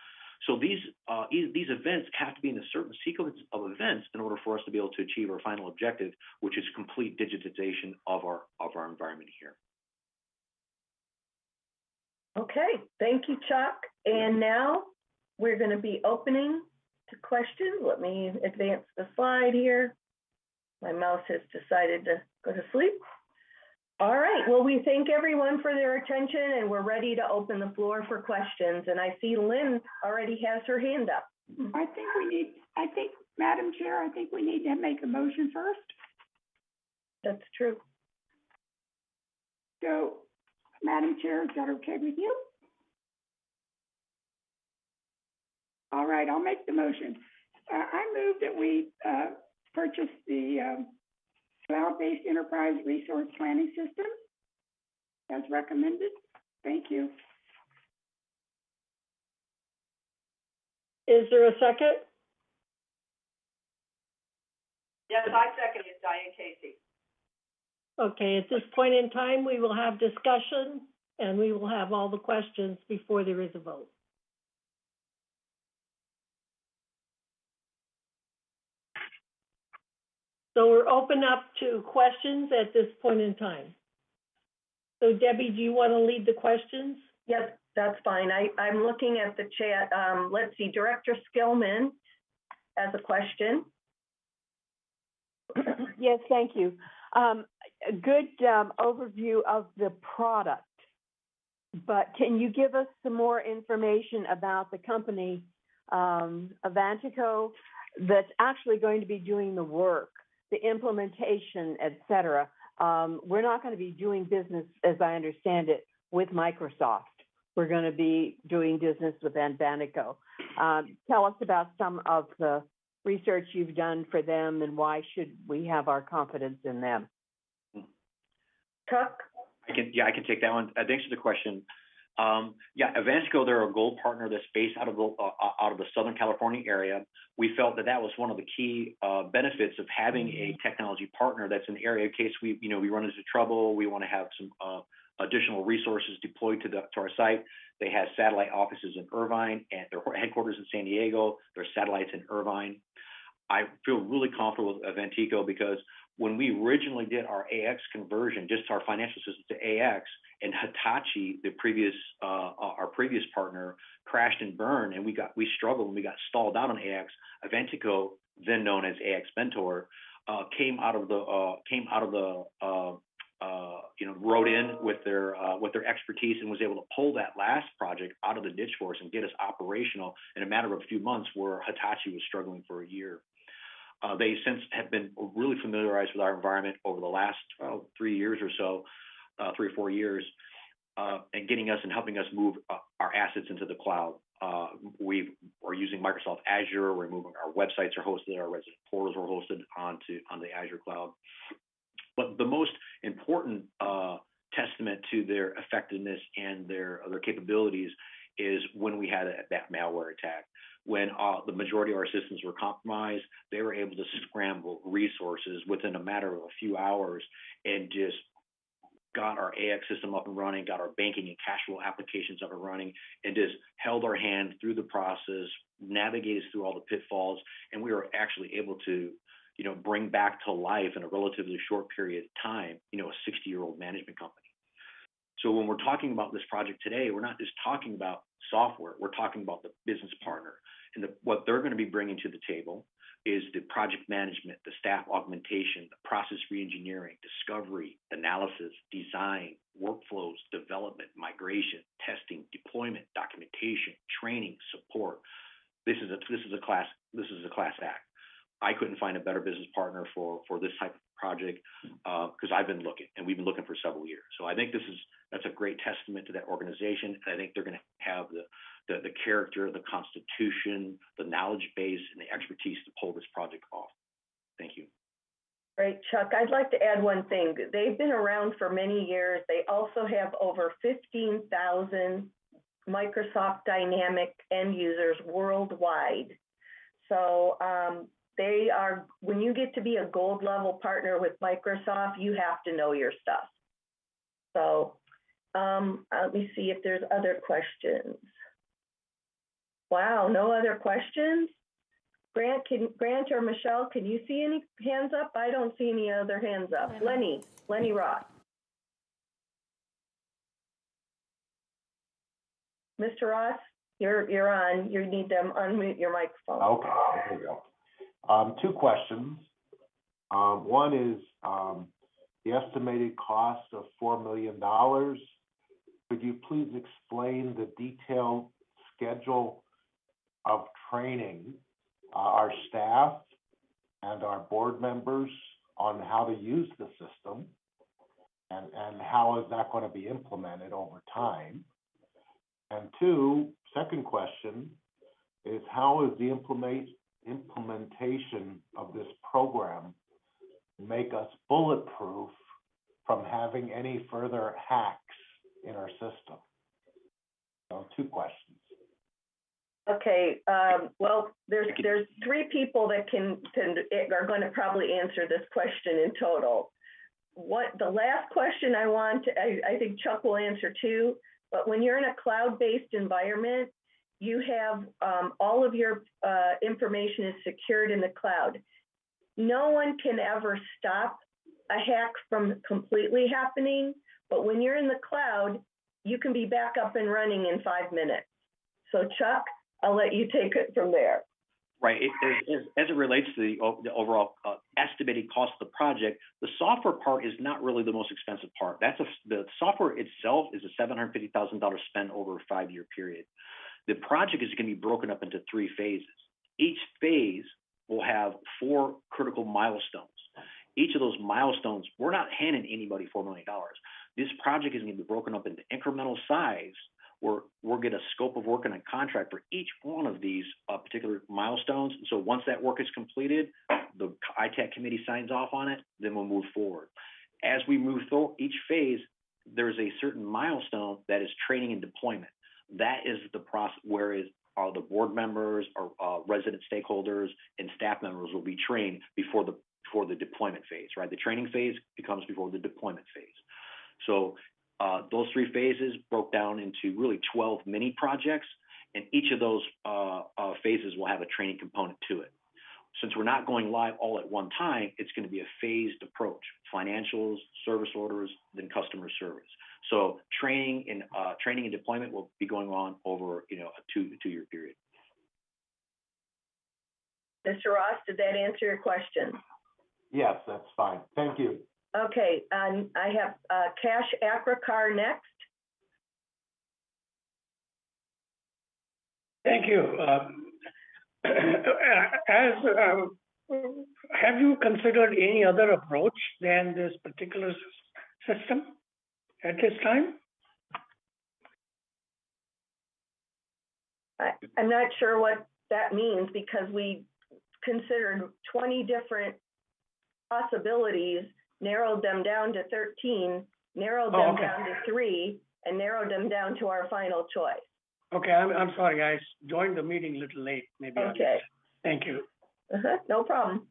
So these events have to be in a certain sequence of events in order for us to be able to achieve our final objective, which is complete digitization of our environment here. Okay, thank you, Chuck. And now we're going to be opening to questions. Let me advance the slide here. My mouse has decided to go to sleep. All right, well, we thank everyone for their attention, and we're ready to open the floor for questions. And I see Lynn already has her hand up. Madam Chair, I think we need to make a motion first. That's true. So, Madam Chair, is that okay with you? All right, I'll make the motion. I move that we purchase the cloud-based enterprise resource planning system as recommended. Thank you. Is there a second? Yes, I second it, Diane Casey. Okay, at this point in time, we will have discussion and we will have all the questions before there is a vote. So we're open up to questions at this point in time. So Debbie, do you want to lead the questions? Yes, that's fine. I'm looking at the chat. Let's see, Director Skillman has a question. Yes, thank you. A good overview of the product, but can you give us some more information about the company, Avantico, that's actually going to be doing the work, the implementation, et cetera? We're not going to be doing business, as I understand it, with Microsoft. We're going to be doing business with Avantico. Tell us about some of the research you've done for them and why should we have our confidence in them? Chuck? I can take that one. Thanks for the question. Avantico, they're a gold partner that's based out of the Southern California area. We felt that was one of the key benefits of having a technology partner that's in the area in case we run into trouble. We want to have some additional resources deployed to our site. They have satellite offices in Irvine and their headquarters in San Diego. There's satellites in Irvine. I feel really comfortable with Aventico because when we originally did our AX conversion, just our financial system to AX, and Hitachi, our previous partner, crashed and burned, and we struggled and we got stalled out on AX. Aventico, then known as AX Mentor, rode in with their expertise and was able to pull that last project out of the ditch for us and get us operational in a matter of a few months, where Hitachi was struggling for a year. They since have been really familiarized with our environment over the last 3 years or so, 3 or 4 years, and getting us and helping us move our assets into the cloud. We are using Microsoft Azure. We're moving, our websites are hosted, our resident portals are hosted on the Azure cloud. But the most important testament to their effectiveness and their capabilities is when we had that malware attack. When the majority of our systems were compromised, they were able to scramble resources within a matter of a few hours and just got our AX system up and running, got our banking and cash flow applications up and running, and just held our hand through the process, navigated through all the pitfalls, and we were actually able to, bring back to life in a relatively short period of time, a 60-year-old management company. So when we're talking about this project today, we're not just talking about software, we're talking about the business partner. And what they're going to be bringing to the table is the project management, the staff augmentation, the process reengineering, discovery, analysis, design, workflows, development, migration, testing, deployment, documentation, training, support. This is a class act. I couldn't find a better business partner for this type of project because I've been looking, and we've been looking for several years. So I think that's a great testament to that organization. And I think they're going to have the character, the constitution, the knowledge base, and the expertise to pull this project off. Thank you. Right, Chuck, I'd like to add one thing. They've been around for many years. They also have over 15,000 Microsoft Dynamics end users worldwide. So they are, when you get to be a gold level partner with Microsoft, you have to know your stuff. So let me see if there's other questions. Wow, no other questions? Grant or Michelle, can you see any hands up? I don't see any other hands up. Lenny Ross. Mr. Ross, you're on. You need to unmute your microphone. Okay, there we go. 2 questions. One is the estimated cost of $4 million. Could you please explain the detailed schedule of training our staff and our board members on how to use the system, and how is that going to be implemented over time? And 2, second question is, how is the implementation of this program make us bulletproof from having any further hacks in our system? So 2 questions. Okay, well, there's 3 people that are going to probably answer this question in total. The last question I think Chuck will answer too, but when you're in a cloud-based environment, you have all of your information is secured in the cloud. No one can ever stop a hack from completely happening, but when you're in the cloud, you can be back up and running in 5 minutes. So Chuck, I'll let you take it from there. Right. As it relates to the overall estimated cost of the project, the software part is not really the most expensive part. The software itself is a $750,000 spend over a 5-year period. The project is going to be broken up into 3 phases. Each phase will have 4 critical milestones. Each of those milestones, we're not handing anybody $4 million. This project is going to be broken up into incremental size, where we'll get a scope of work and a contract for each one of these particular milestones. And so once that work is completed, the ITAC committee signs off on it, then we'll move forward. As we move through each phase, there's a certain milestone that is training and deployment. That is the process, whereas the board members or resident stakeholders and staff members will be trained before the deployment phase, right? The training phase becomes before the deployment phase. So those 3 phases broke down into really 12 mini projects, and each of those phases will have a training component to it. Since we're not going live all at one time, it's going to be a phased approach: financials, service orders, then customer service. So training and deployment will be going on over a two-year period. Mr. Ross, did that answer your question? Yes, that's fine. Thank you. Okay, I have Cash Acrokar next. Thank you. Have you considered any other approach than this particular system at this time? I'm not sure what that means, because we considered 20 different possibilities, narrowed them down to 13, narrowed them down to 3, and narrowed them down to our final choice. Okay, I'm sorry, I joined the meeting a little late. Maybe. Okay. Thank you. No problem.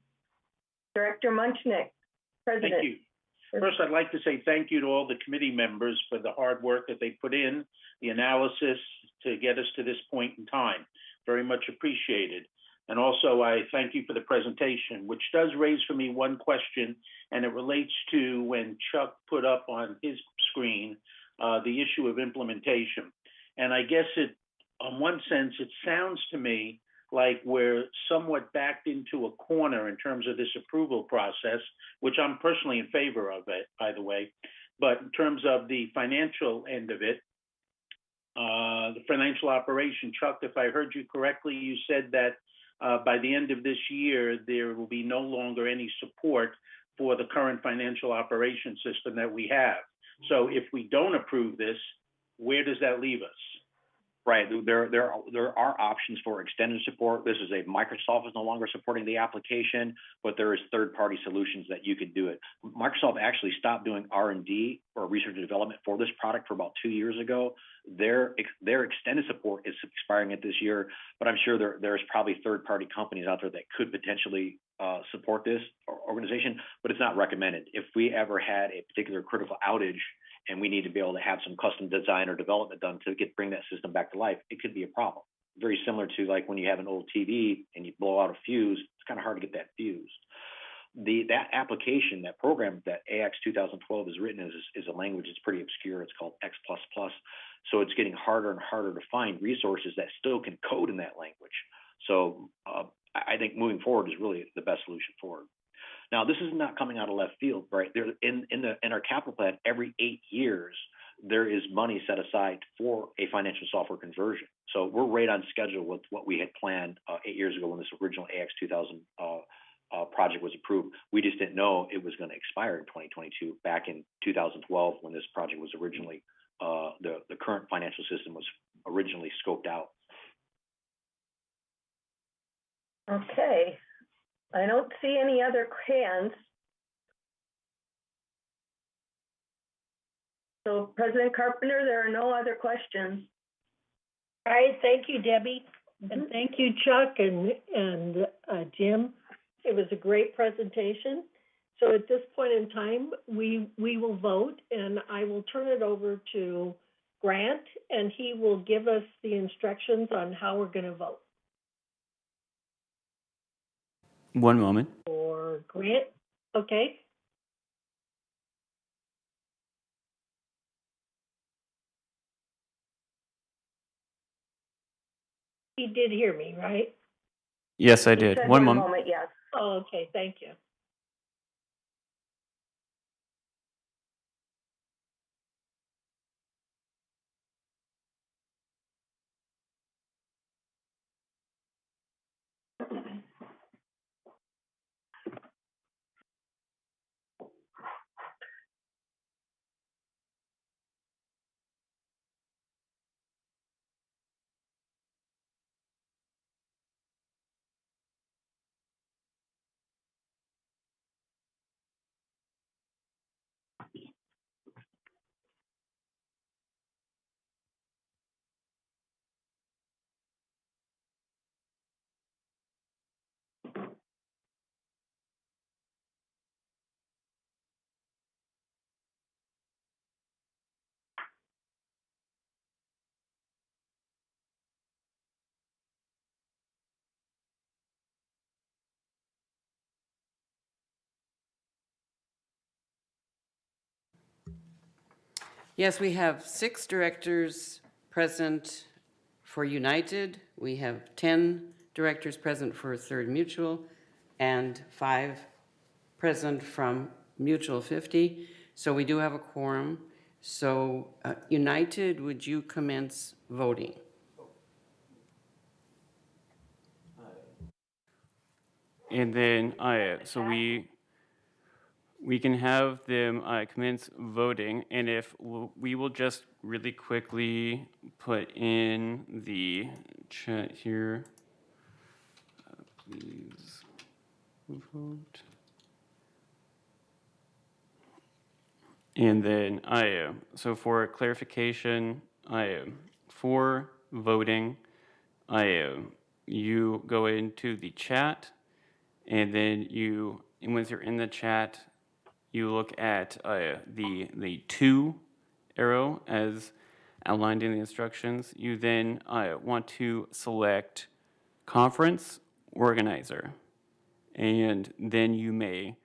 Director Munchnick, President. Thank you. First, I'd like to say thank you to all the committee members for the hard work that they put in, the analysis to get us to this point in time. Very much appreciated. And also, I thank you for the presentation, which does raise for me one question, and it relates to when Chuck put up on his screen the issue of implementation. And I guess in one sense, it sounds to me like we're somewhat backed into a corner in terms of this approval process, which I'm personally in favor of it, by the way. But in terms of the financial end of it, the financial operation, Chuck, if I heard you correctly, you said that by the end of this year, there will be no longer any support for the current financial operation system that we have. So if we don't approve this, where does that leave us? Right. There are options for extended support. This is Microsoft is no longer supporting the application, but there is third-party solutions that you could do it. Microsoft actually stopped doing R&D or research and development for this product for about 2 years ago. Their extended support is expiring at this year, but I'm sure there's probably third-party companies out there that could potentially support this organization, but it's not recommended. If we ever had a particular critical outage and we need to be able to have some custom design or development done to bring that system back to life, it could be a problem. Very similar to like when you have an old TV and you blow out a fuse, it's kind of hard to get that fused. That application, that program that AX 2012 is written is a language that's pretty obscure. It's called X++. So it's getting harder and harder to find resources that still can code in that language. So I think moving forward is really the best solution forward. Now, this is not coming out of left field, right? In our capital plan, every 8 years, there is money set aside for a financial software conversion. So we're right on schedule with what we had planned 8 years ago when this original AX 2000 project was approved. We just didn't know it was going to expire in 2022. Back in 2012, when this project was originally, the current financial system was originally scoped out. Okay. I don't see any other hands. So President Carpenter, there are no other questions. All right, thank you, Debbie. And thank you, Chuck and Jim. It was a great presentation. So at this point in time, we will vote, and I will turn it over to Grant, and he will give us the instructions on how we're going to vote. One moment. For Grant, okay. He did hear me, right? Yes, I did. One moment. Yes. Oh, okay, thank you. Yes, we have 6 directors present for United. We have 10 directors present for Third Mutual and 5 present from Mutual 50. So we do have a quorum. So United, would you commence voting? And then, so we can have them commence voting, and if we will just really quickly put in the chat here, please vote. And then so for clarification, for voting, you go into the chat, and then and once you're in the chat, you look at the 2 arrow as outlined in the instructions. You then want to select conference organizer, and then you may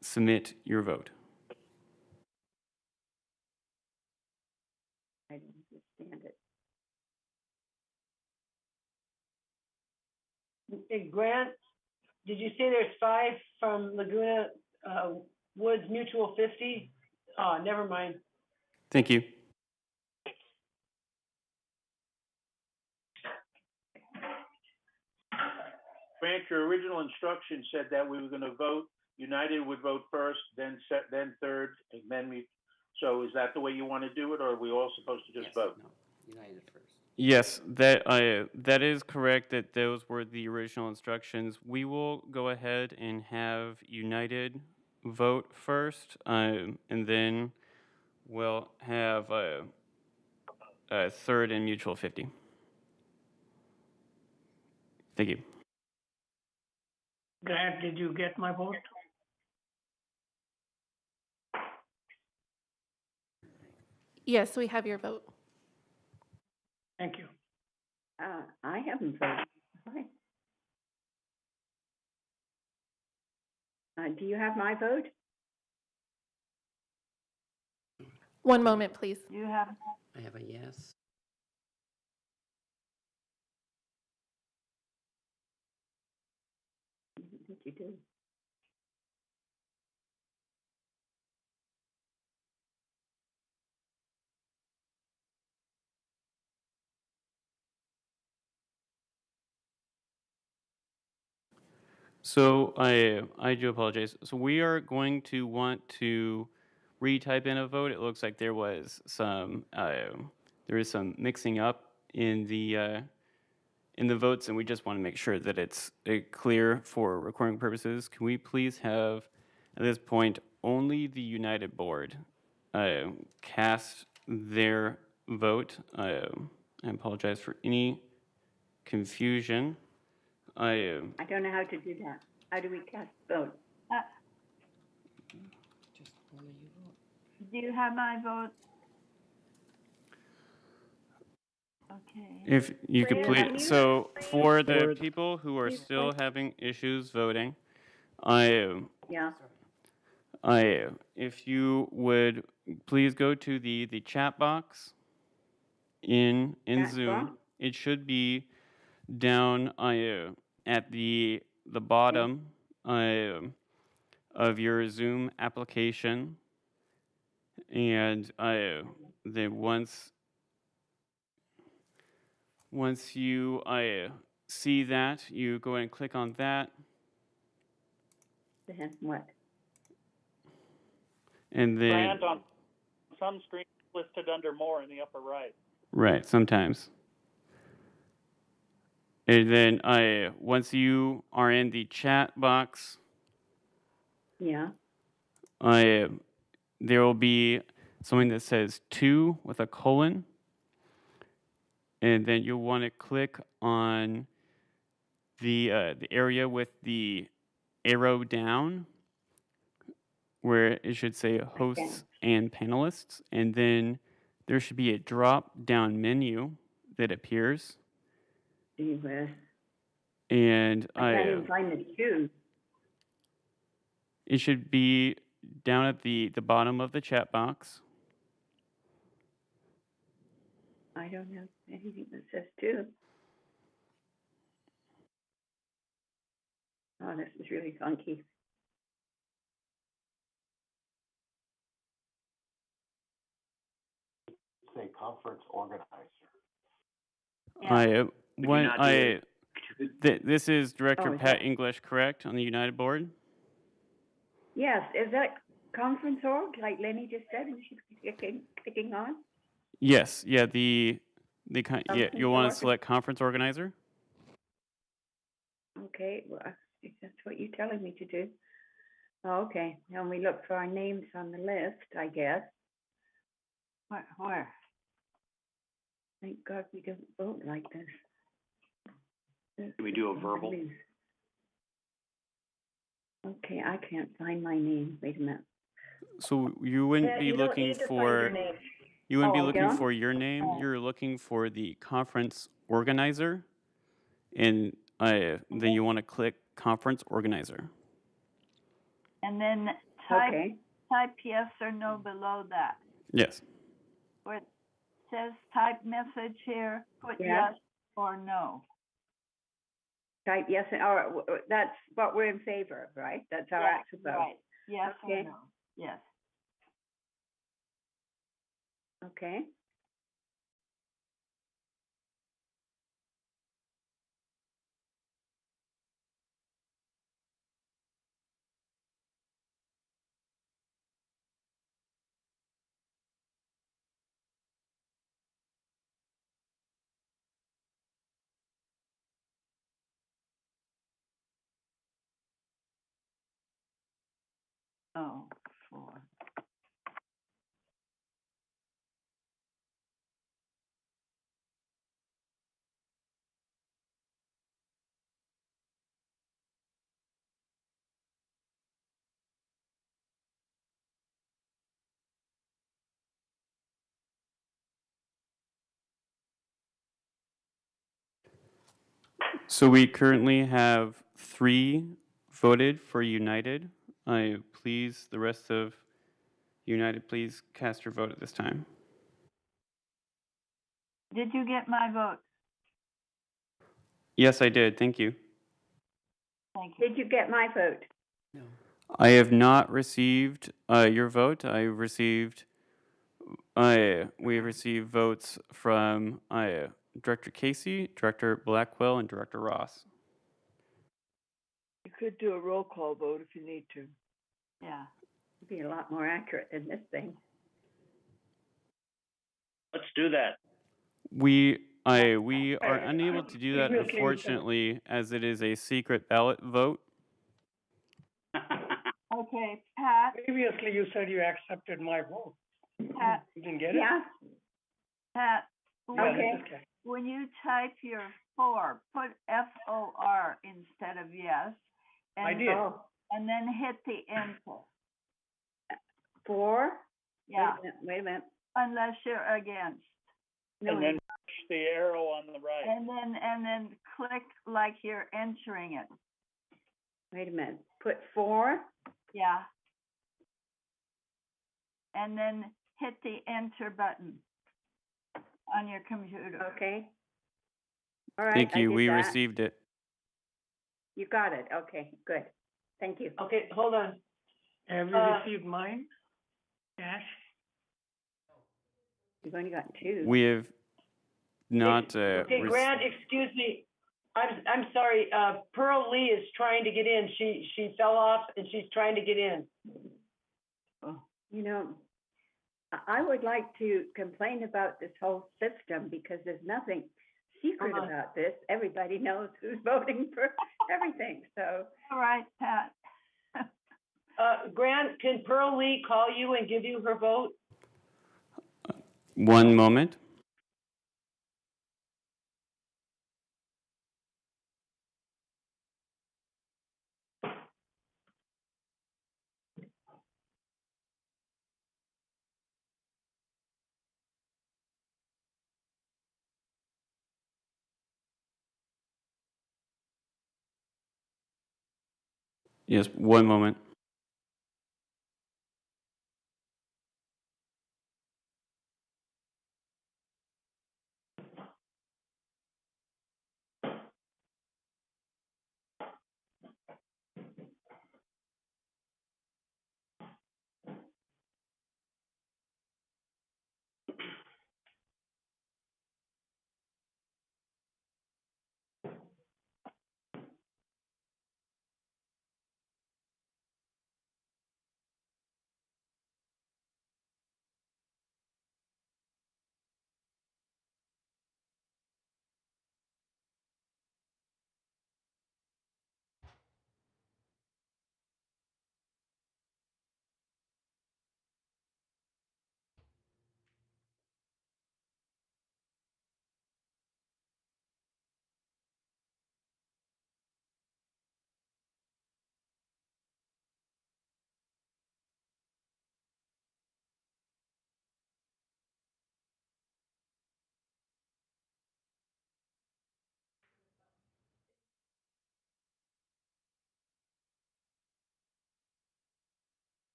submit your vote. I don't understand it. Hey, Grant, did you say there's 5 from Laguna Woods Mutual 50? Oh, never mind. Thank you. Grant, your original instruction said that we were gonna vote, United would vote first, then third, and then we, so is that the way you want to do it, or are we all supposed to just vote? No, United first. Yes, that is correct, that those were the original instructions. We will go ahead and have United vote first, and then we'll have Third and Mutual 50. Thank you. Grant, did you get my vote? Yes, we have your vote. Thank you. I haven't voted. Do you have my vote? One moment, please. You have. I have a yes. I think you do. So I do apologize. So we are going to want to retype in a vote. It looks like there was some mixing up in the votes, and we just want to make sure that it's clear for recording purposes. Can we please have, at this point, only the United Board cast their vote? I apologize for any confusion. I don't know how to do that. How do we cast vote? Just only you vote. Do you have my vote? Okay. If you could Fran, please, so for the people who are still having issues voting, Yeah. if you would please go to the chat box in Chat Zoom. box? It should be down at the bottom of your Zoom application, and then once you see that, you go and click on that. Then what? And then Grant, on some screens listed under more in the upper right. right, sometimes. And then once you are in the chat box, Yeah. there will be something that says 2 with a colon, and then you'll want to click on the area with the arrow down, where it should say hosts and panelists, and then there should be a drop down menu that appears. And I can't even find the 2. It should be down at the bottom of the chat box. I don't have anything that says two. Oh, this is really funky. Say conference organizer. This is Director is Pat that- English, correct, on the United Board? Yes, is that conference org, like Lenny just said, and she's clicking on? Yes, yeah, you'll want Conference to org. select conference organizer. Okay, well, if that's what you're telling me to do. Oh, okay, now we look for our names on the list, I guess. Where? Thank God we don't vote like this. Can we do a verbal? Okay, I can't find my name. Wait a minute. So you wouldn't Yeah, be you don't looking need to find for your name. you wouldn't be Oh, looking yeah? for your name. You're looking for the conference organizer, and then you want to click conference organizer. And then type yes or no below that. Yes. Where it says type message here, put Yeah. yes or no. Type yes, or that's what we're in favor of, right? That's our actual vote. Right, yes Okay. or no, yes. Okay. Oh, 4. So we currently have 3 voted for United. Please, the rest of United, please cast your vote at this time. Did you get my vote? Yes, I did. Thank you. Thank you. Did you get my vote? I have not received your vote. We received votes from Director Casey, Director Blackwell, and Director Ross. You could do a roll call vote if you need to. Yeah. It'd be a lot more accurate than this thing. Let's do that. We are unable to do that, unfortunately, as it is a secret ballot vote. Okay, Pat, Previously, you said you accepted my vote. Pat, You didn't get it? Yeah, Pat, Okay. when you type your 4, put FOR instead of yes. And, I did. And then hit the enter. 4? Yeah, Wait a minute. unless you're against. And then push the arrow on the right. And then click like you're entering it. Wait a minute. Put 4? Yeah. And then hit the enter button on your computer. Okay. All right. Thank I you. did We that. received it. You got it. Okay, good. Thank you. Okay, hold on. Have you received mine? Cash? You've only got 2. We have not. Okay, Grant, excuse me. I'm sorry. Pearl Lee is trying to get in. She fell off and she's trying to get in. You know, I would like to complain about this whole system because there's nothing secret about this. Everybody knows who's voting for everything, so. All right, Pat. Grant, can Pearl Lee call you and give you her vote? One moment. Yes, one moment.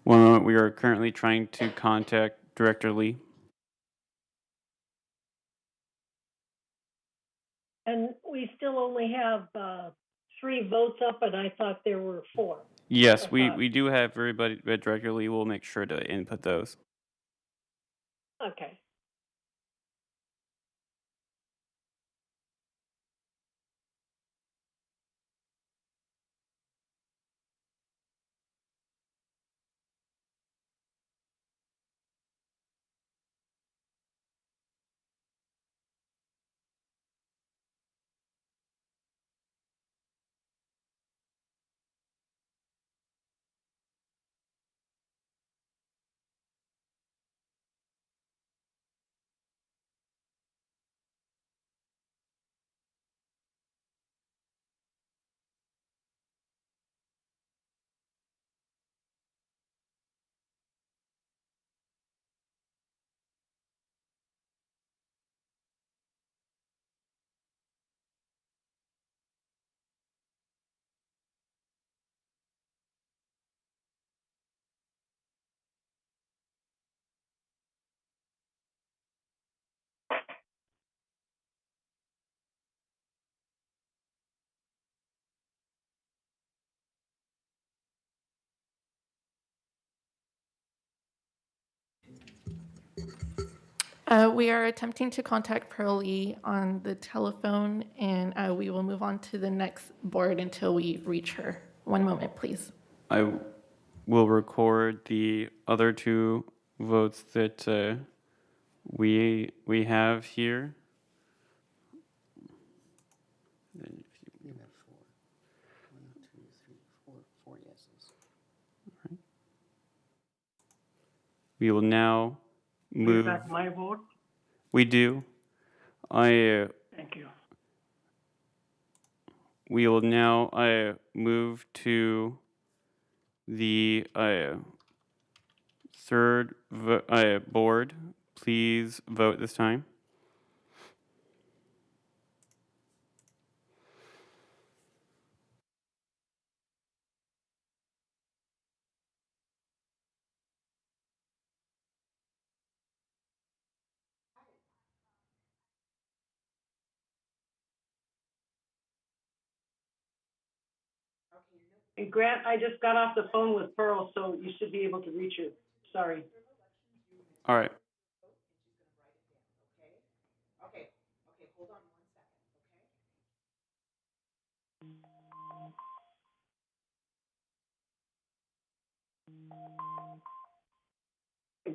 One moment, we are currently trying to contact Director Lee. And we still only have, 3 votes up, and I thought there were 4. Yes, we do have everybody, but Director Lee will make sure to input those. Okay. We are attempting to contact Pearl Lee on the telephone, and we will move on to the next board until we reach her. One moment, please. I will record the other 2 votes that we have here. Then if you have 4. 1, 2, 3, 4, 4 yeses. All right. We will now move. Is that my vote? We do. Thank you. We will now move to the third board. Please vote this time. And Grant, I just got off the phone with Pearl, so you should be able to reach her. Sorry. All right.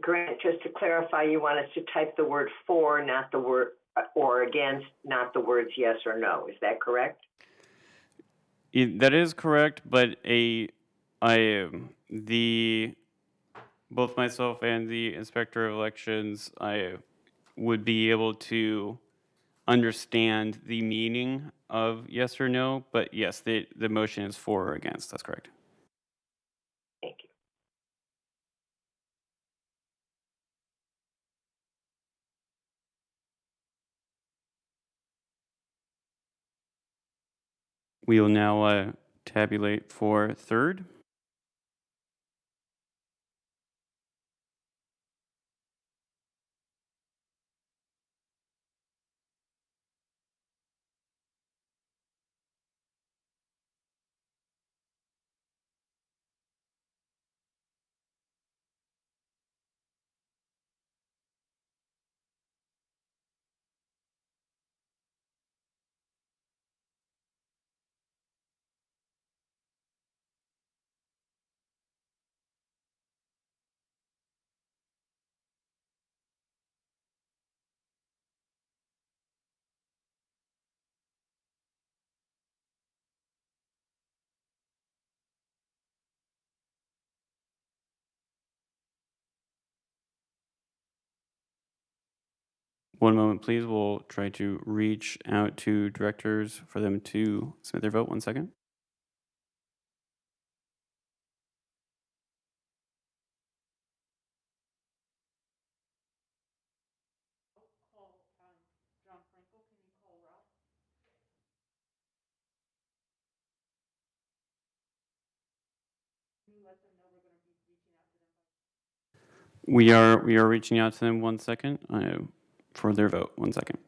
Grant, just to clarify, you want us to type the word for, not the word, or against, not the words yes or no. Is that correct? That is correct, but both myself and the Inspector of Elections, I would be able to understand the meaning of yes or no, but yes, the motion is for or against. That's correct. Thank you. We will now tabulate for third. One moment, please. We'll try to reach out to directors for them to submit their vote. 1 second. We are reaching out to them 1 second for their vote. 1 second.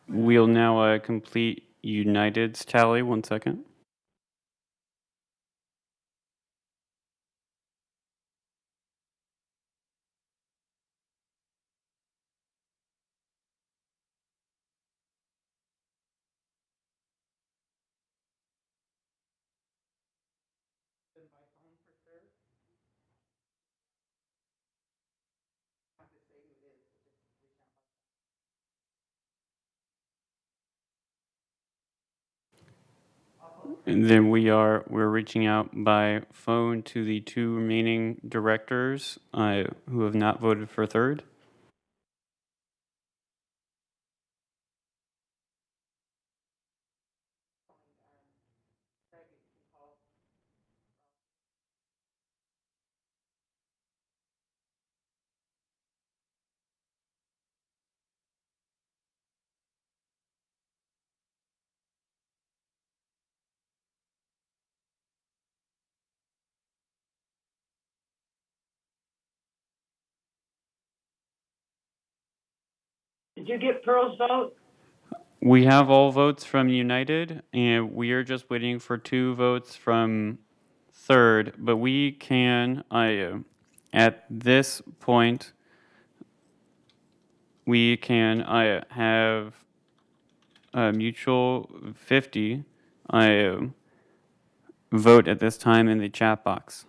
We'll now complete United's tally. 1 second. And then we're reaching out by phone to the 2 remaining directors who have not voted for third. Did you get Pearl's vote? We have all votes from United, and we are just waiting for 2 votes from third. But we can, at this point, we can have a mutual 50. vote at this time in the chat box.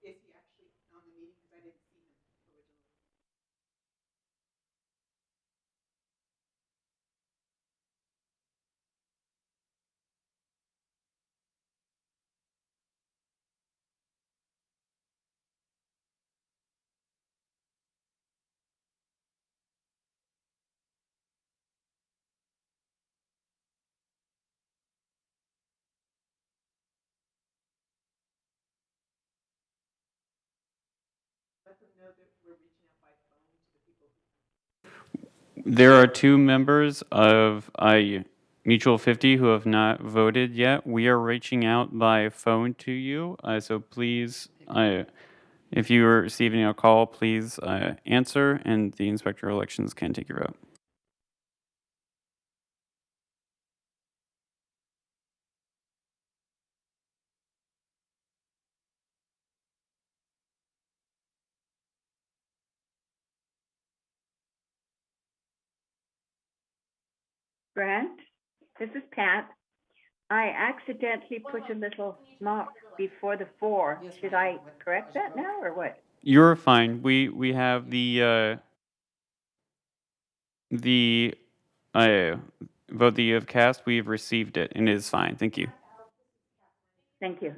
Is he actually on the meeting? Because I didn't see him originally. Let them know that we're reaching out by phone to the people who. There are 2 members of Mutual 50 who have not voted yet. We are reaching out by phone to you, so please, if you are receiving a call, please answer, and the Inspector of Elections can take your vote. Grant, this is Pat. I accidentally put a little mark before the 4. Should I correct that now or what? You're fine. We have the vote that you have cast. We've received it, and it is fine. Thank you. Thank you.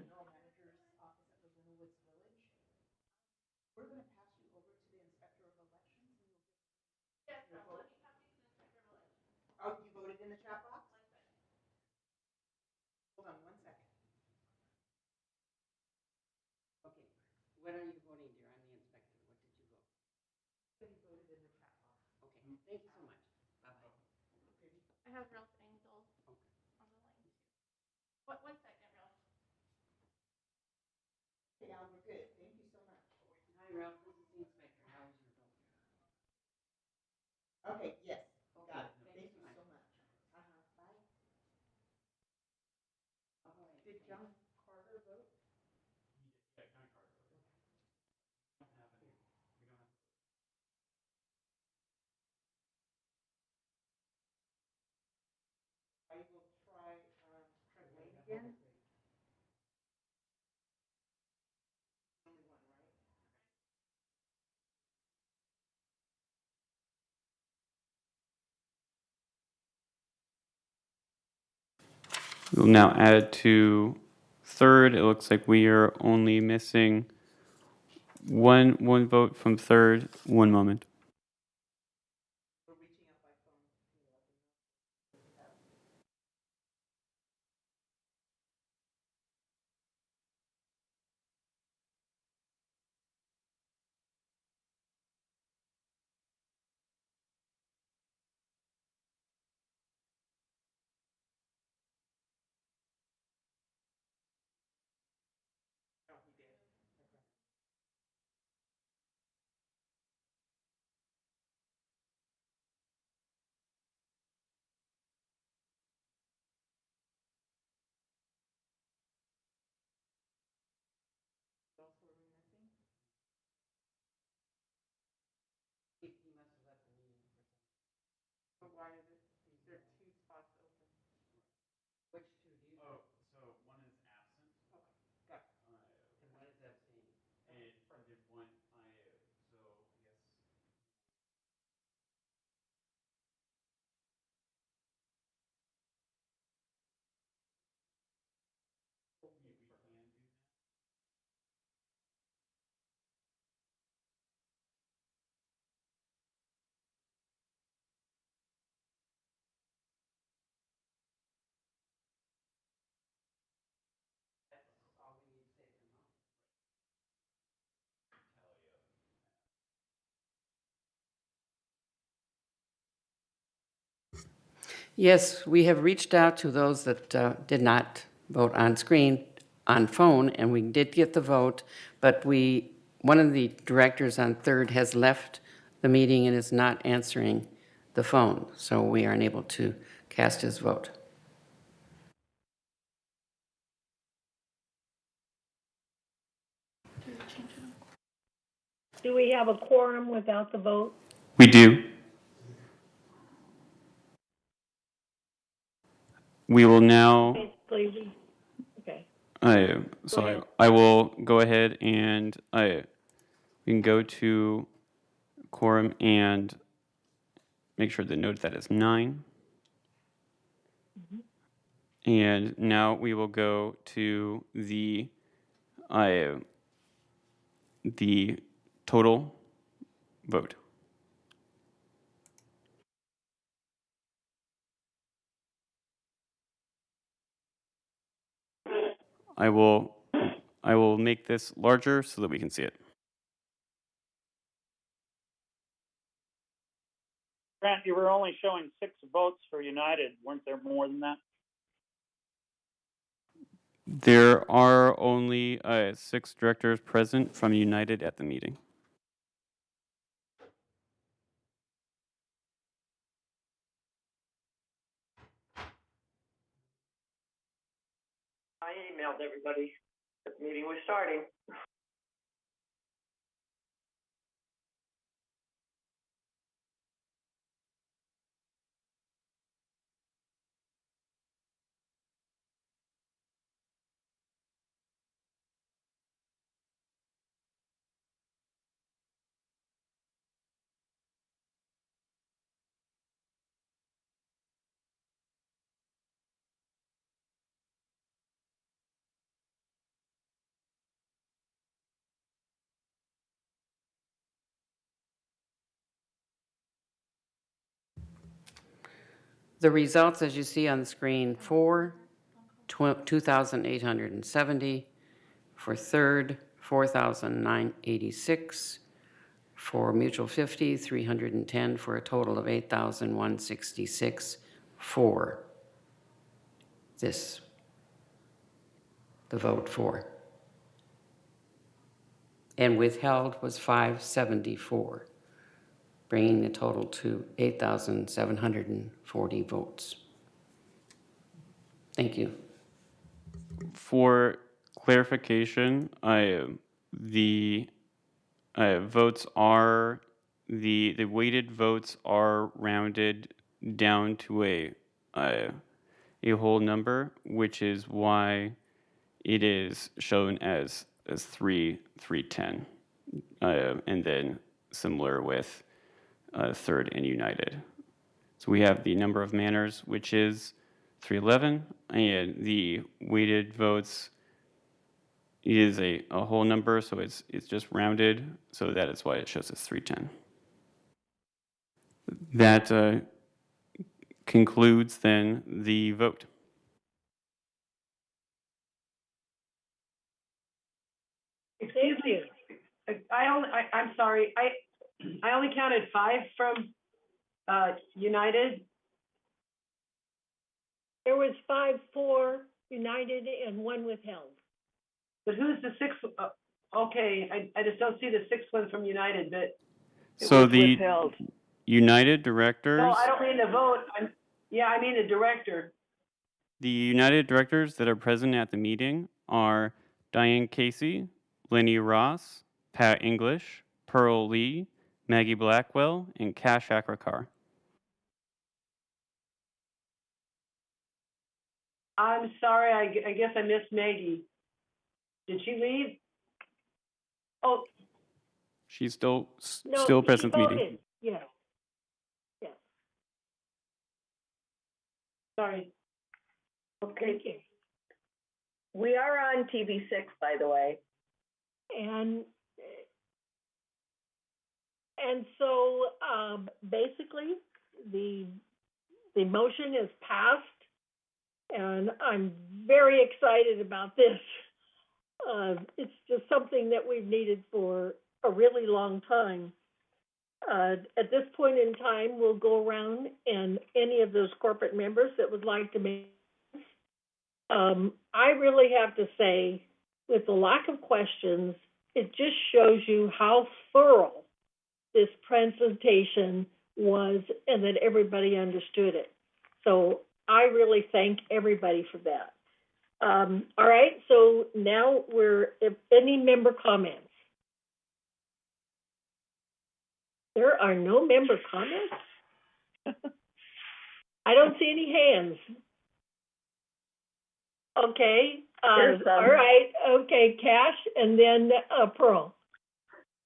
We're going to pass you over to the Inspector of Elections and you'll give. Yes, let me pass you to the Inspector of Elections. Oh, you voted in the chat box? Hold on 1 second. Okay, what are you voting, dear? I'm the inspector. What did you vote? You voted in the chat box. Okay, thank you so much. Bye-bye. I have Ralph Engel on the line too. One second, Ralph. Okay, now we're good. Thank you so much. Hi, Ralph. This is the inspector. How was your vote? Okay, yes, Okay, got it. thank Thank you you so so much. much. Bye. Bye-bye. Did John Carter vote? Yeah, John Carter voted. We don't have any. We don't have. I will try Wayne again. Only one, right? We'll now add to third. It looks like we are only missing one vote from third. One moment. We're reaching out by phone. Yes, we have reached out to those that did not vote on screen, on phone, and we did get the vote, but one of the directors on third has left the meeting and is not answering the phone, so we are unable to cast his vote. Do we have a quorum without the vote? We do. We will now, Basically, okay. I will go ahead and we can go to quorum and make sure to note that is 9. And now we will go to the total vote. I will make this larger so that we can see it. Grant, you were only showing 6 votes for United. Weren't there more than that? There are only 6 directors present from United at the meeting. I emailed everybody. The meeting was starting. The results, as you see on the screen, for 2,870, for third, 4,986, for mutual 50, 310, for a total of 8,166 for this, the vote for. And withheld was 574, bringing the total to 8,740 votes. Thank you. For clarification, the votes are, the weighted votes are rounded down to a whole number, which is why it is shown as 310, and then similar with third and United. So we have the number of manners, which is 311, and the weighted votes is a whole number, so it's just rounded, so that is why it shows as 310. That concludes then the vote. Excuse me. I'm sorry. I only counted 5 from United. There was 5 for United and 1 withheld. But who's the 6th? Okay, I just don't see the 6th one from United, but So the withheld. United directors. No, I don't mean the vote. I mean the director. The United directors that are present at the meeting are Diane Casey, Lenny Ross, Pat English, Pearl Lee, Maggie Blackwell, and Kash Akrakar. I'm sorry, I guess I missed Maggie. Did she leave? Oh. She's still No, present at the meeting. voted. Yes. Yes. Sorry. Okay. Thank you. We are on TV6, by the way. And so basically the motion is passed, and I'm very excited about this. It's just something that we've needed for a really long time. At this point in time, we'll go around and any of those corporate members that would like to make. I really have to say, with the lack of questions, it just shows you how thorough this presentation was and that everybody understood it. So I really thank everybody for that. All right, so now if any member comments? There are no member comments? I don't see any hands. Okay, all right, okay, Cash, and then Pearl.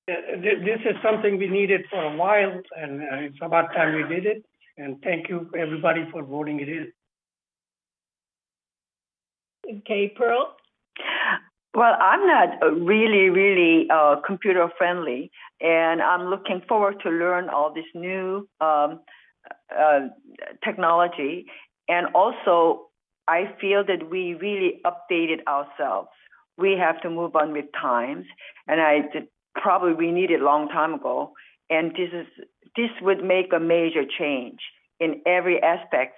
This is something we needed for a while, and it's about time we did it. And thank you, everybody, for voting it in. Okay, Pearl? Well, I'm not really computer friendly, and I'm looking forward to learn all this new technology. And also, I feel that we really updated ourselves. We have to move on with times, and probably we needed a long time ago. And this would make a major change in every aspect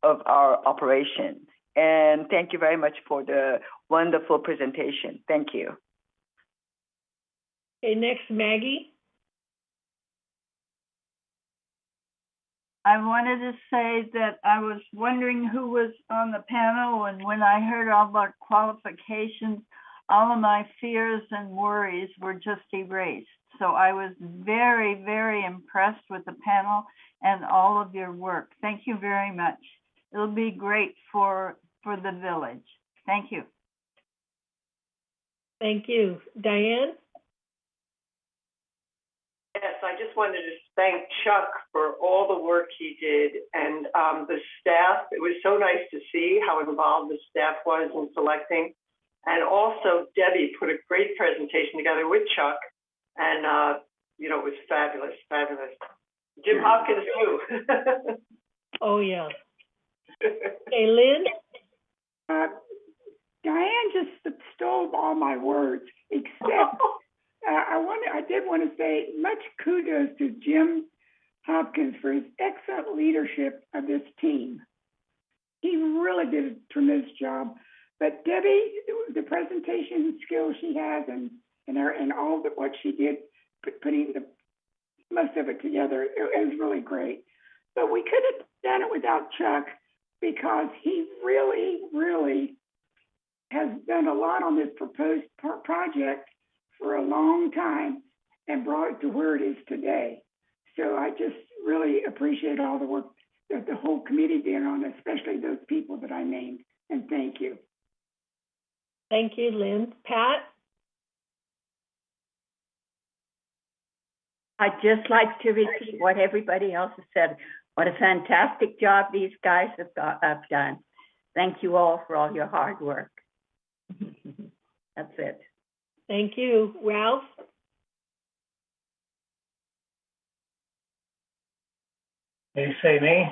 of our operation. And thank you very much for the wonderful presentation. Thank you. Okay, next, Maggie. I wanted to say that I was wondering who was on the panel, and when I heard all about qualifications, all of my fears and worries were just erased. So I was very, very impressed with the panel and all of your work. Thank you very much. It'll be great for the village. Thank you. Thank you. Diane? Yes, I just wanted to thank Chuck for all the work he did and the staff. It was so nice to see how involved the staff was in selecting. And also Debbie put a great presentation together with Chuck. And, it was fabulous, fabulous. Jim Hopkins too. Oh, yeah. Hey, Lynn? Diane just stole all my words, except I did want to say much kudos to Jim Hopkins for his excellent leadership of this team. He really did a tremendous job. But Debbie, the presentation skills she has and all what she did, putting most of it together, it was really great. But we could have done it without Chuck because he really, really has done a lot on this proposed project for a long time and brought it to where it is today. So I just really appreciate all the work that the whole committee did on it, especially those people that I named. And thank you. Thank you, Lynn. Pat? I'd just like to repeat what everybody else has said. What a fantastic job these guys have done. Thank you all for all your hard work. That's it. Thank you. Ralph? You say me?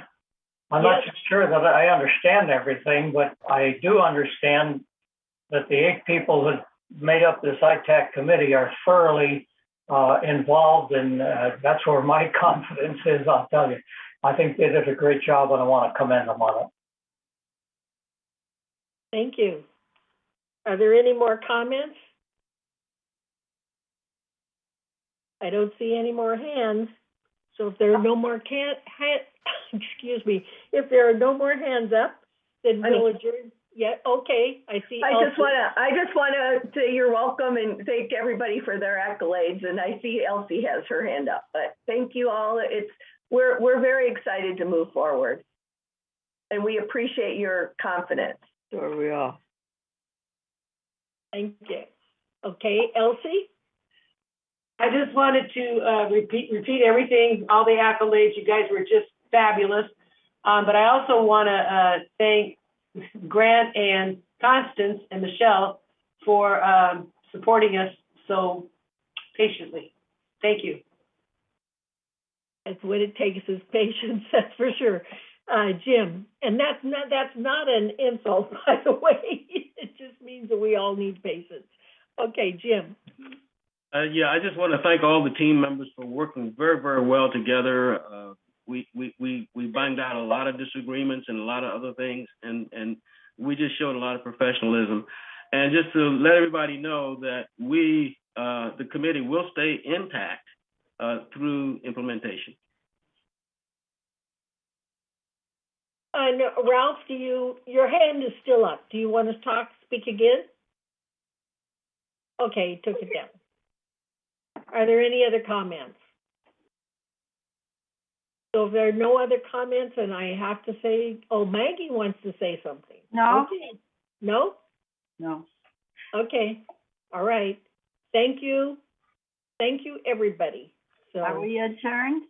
I'm not sure that I understand everything, but I do understand that the 8 people that made up this ITAC committee are thoroughly involved, and that's where my confidence is, I'll tell you. I think they did a great job, and I want to commend them on it. Thank you. Are there any more comments? I don't see any more hands. So if there are no more excuse me, if there are no more hands up, then we'll adjourn. Yeah, okay, I see. I just want to say you're welcome and thank everybody for their accolades. And I see Elsie has her hand up, but thank you all. We're very excited to move forward, and we appreciate your confidence. Sure we are. Thank you. Okay, Elsie? I just wanted to repeat everything, all the accolades. You guys were just fabulous. But I also want to thank Grant and Constance and Michelle for supporting us so patiently. Thank you. That's what it takes is patience, that's for sure. Jim, and that's not an insult, by the way. It just means that we all need patience. Okay, Jim. Yeah, I just want to thank all the team members for working very, very well together. We banged out a lot of disagreements and a lot of other things, and we just showed a lot of professionalism. And just to let everybody know that we, the committee, will stay intact through implementation. No, Ralph, your hand is still up. Do you want to speak again? Okay, took it down. Are there any other comments? So if there are no other comments, and I have to say, Maggie wants to say something. No. Okay. No? No. Okay, all right. Thank you. Thank you, everybody. So, are we adjourned?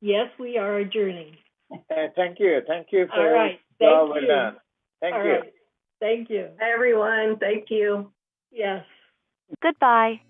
Yes, we are adjourning. Thank you for all right. well Thank you. done. Thank all you. Right. Thank you. Hi, everyone. Thank you. Yes. Goodbye.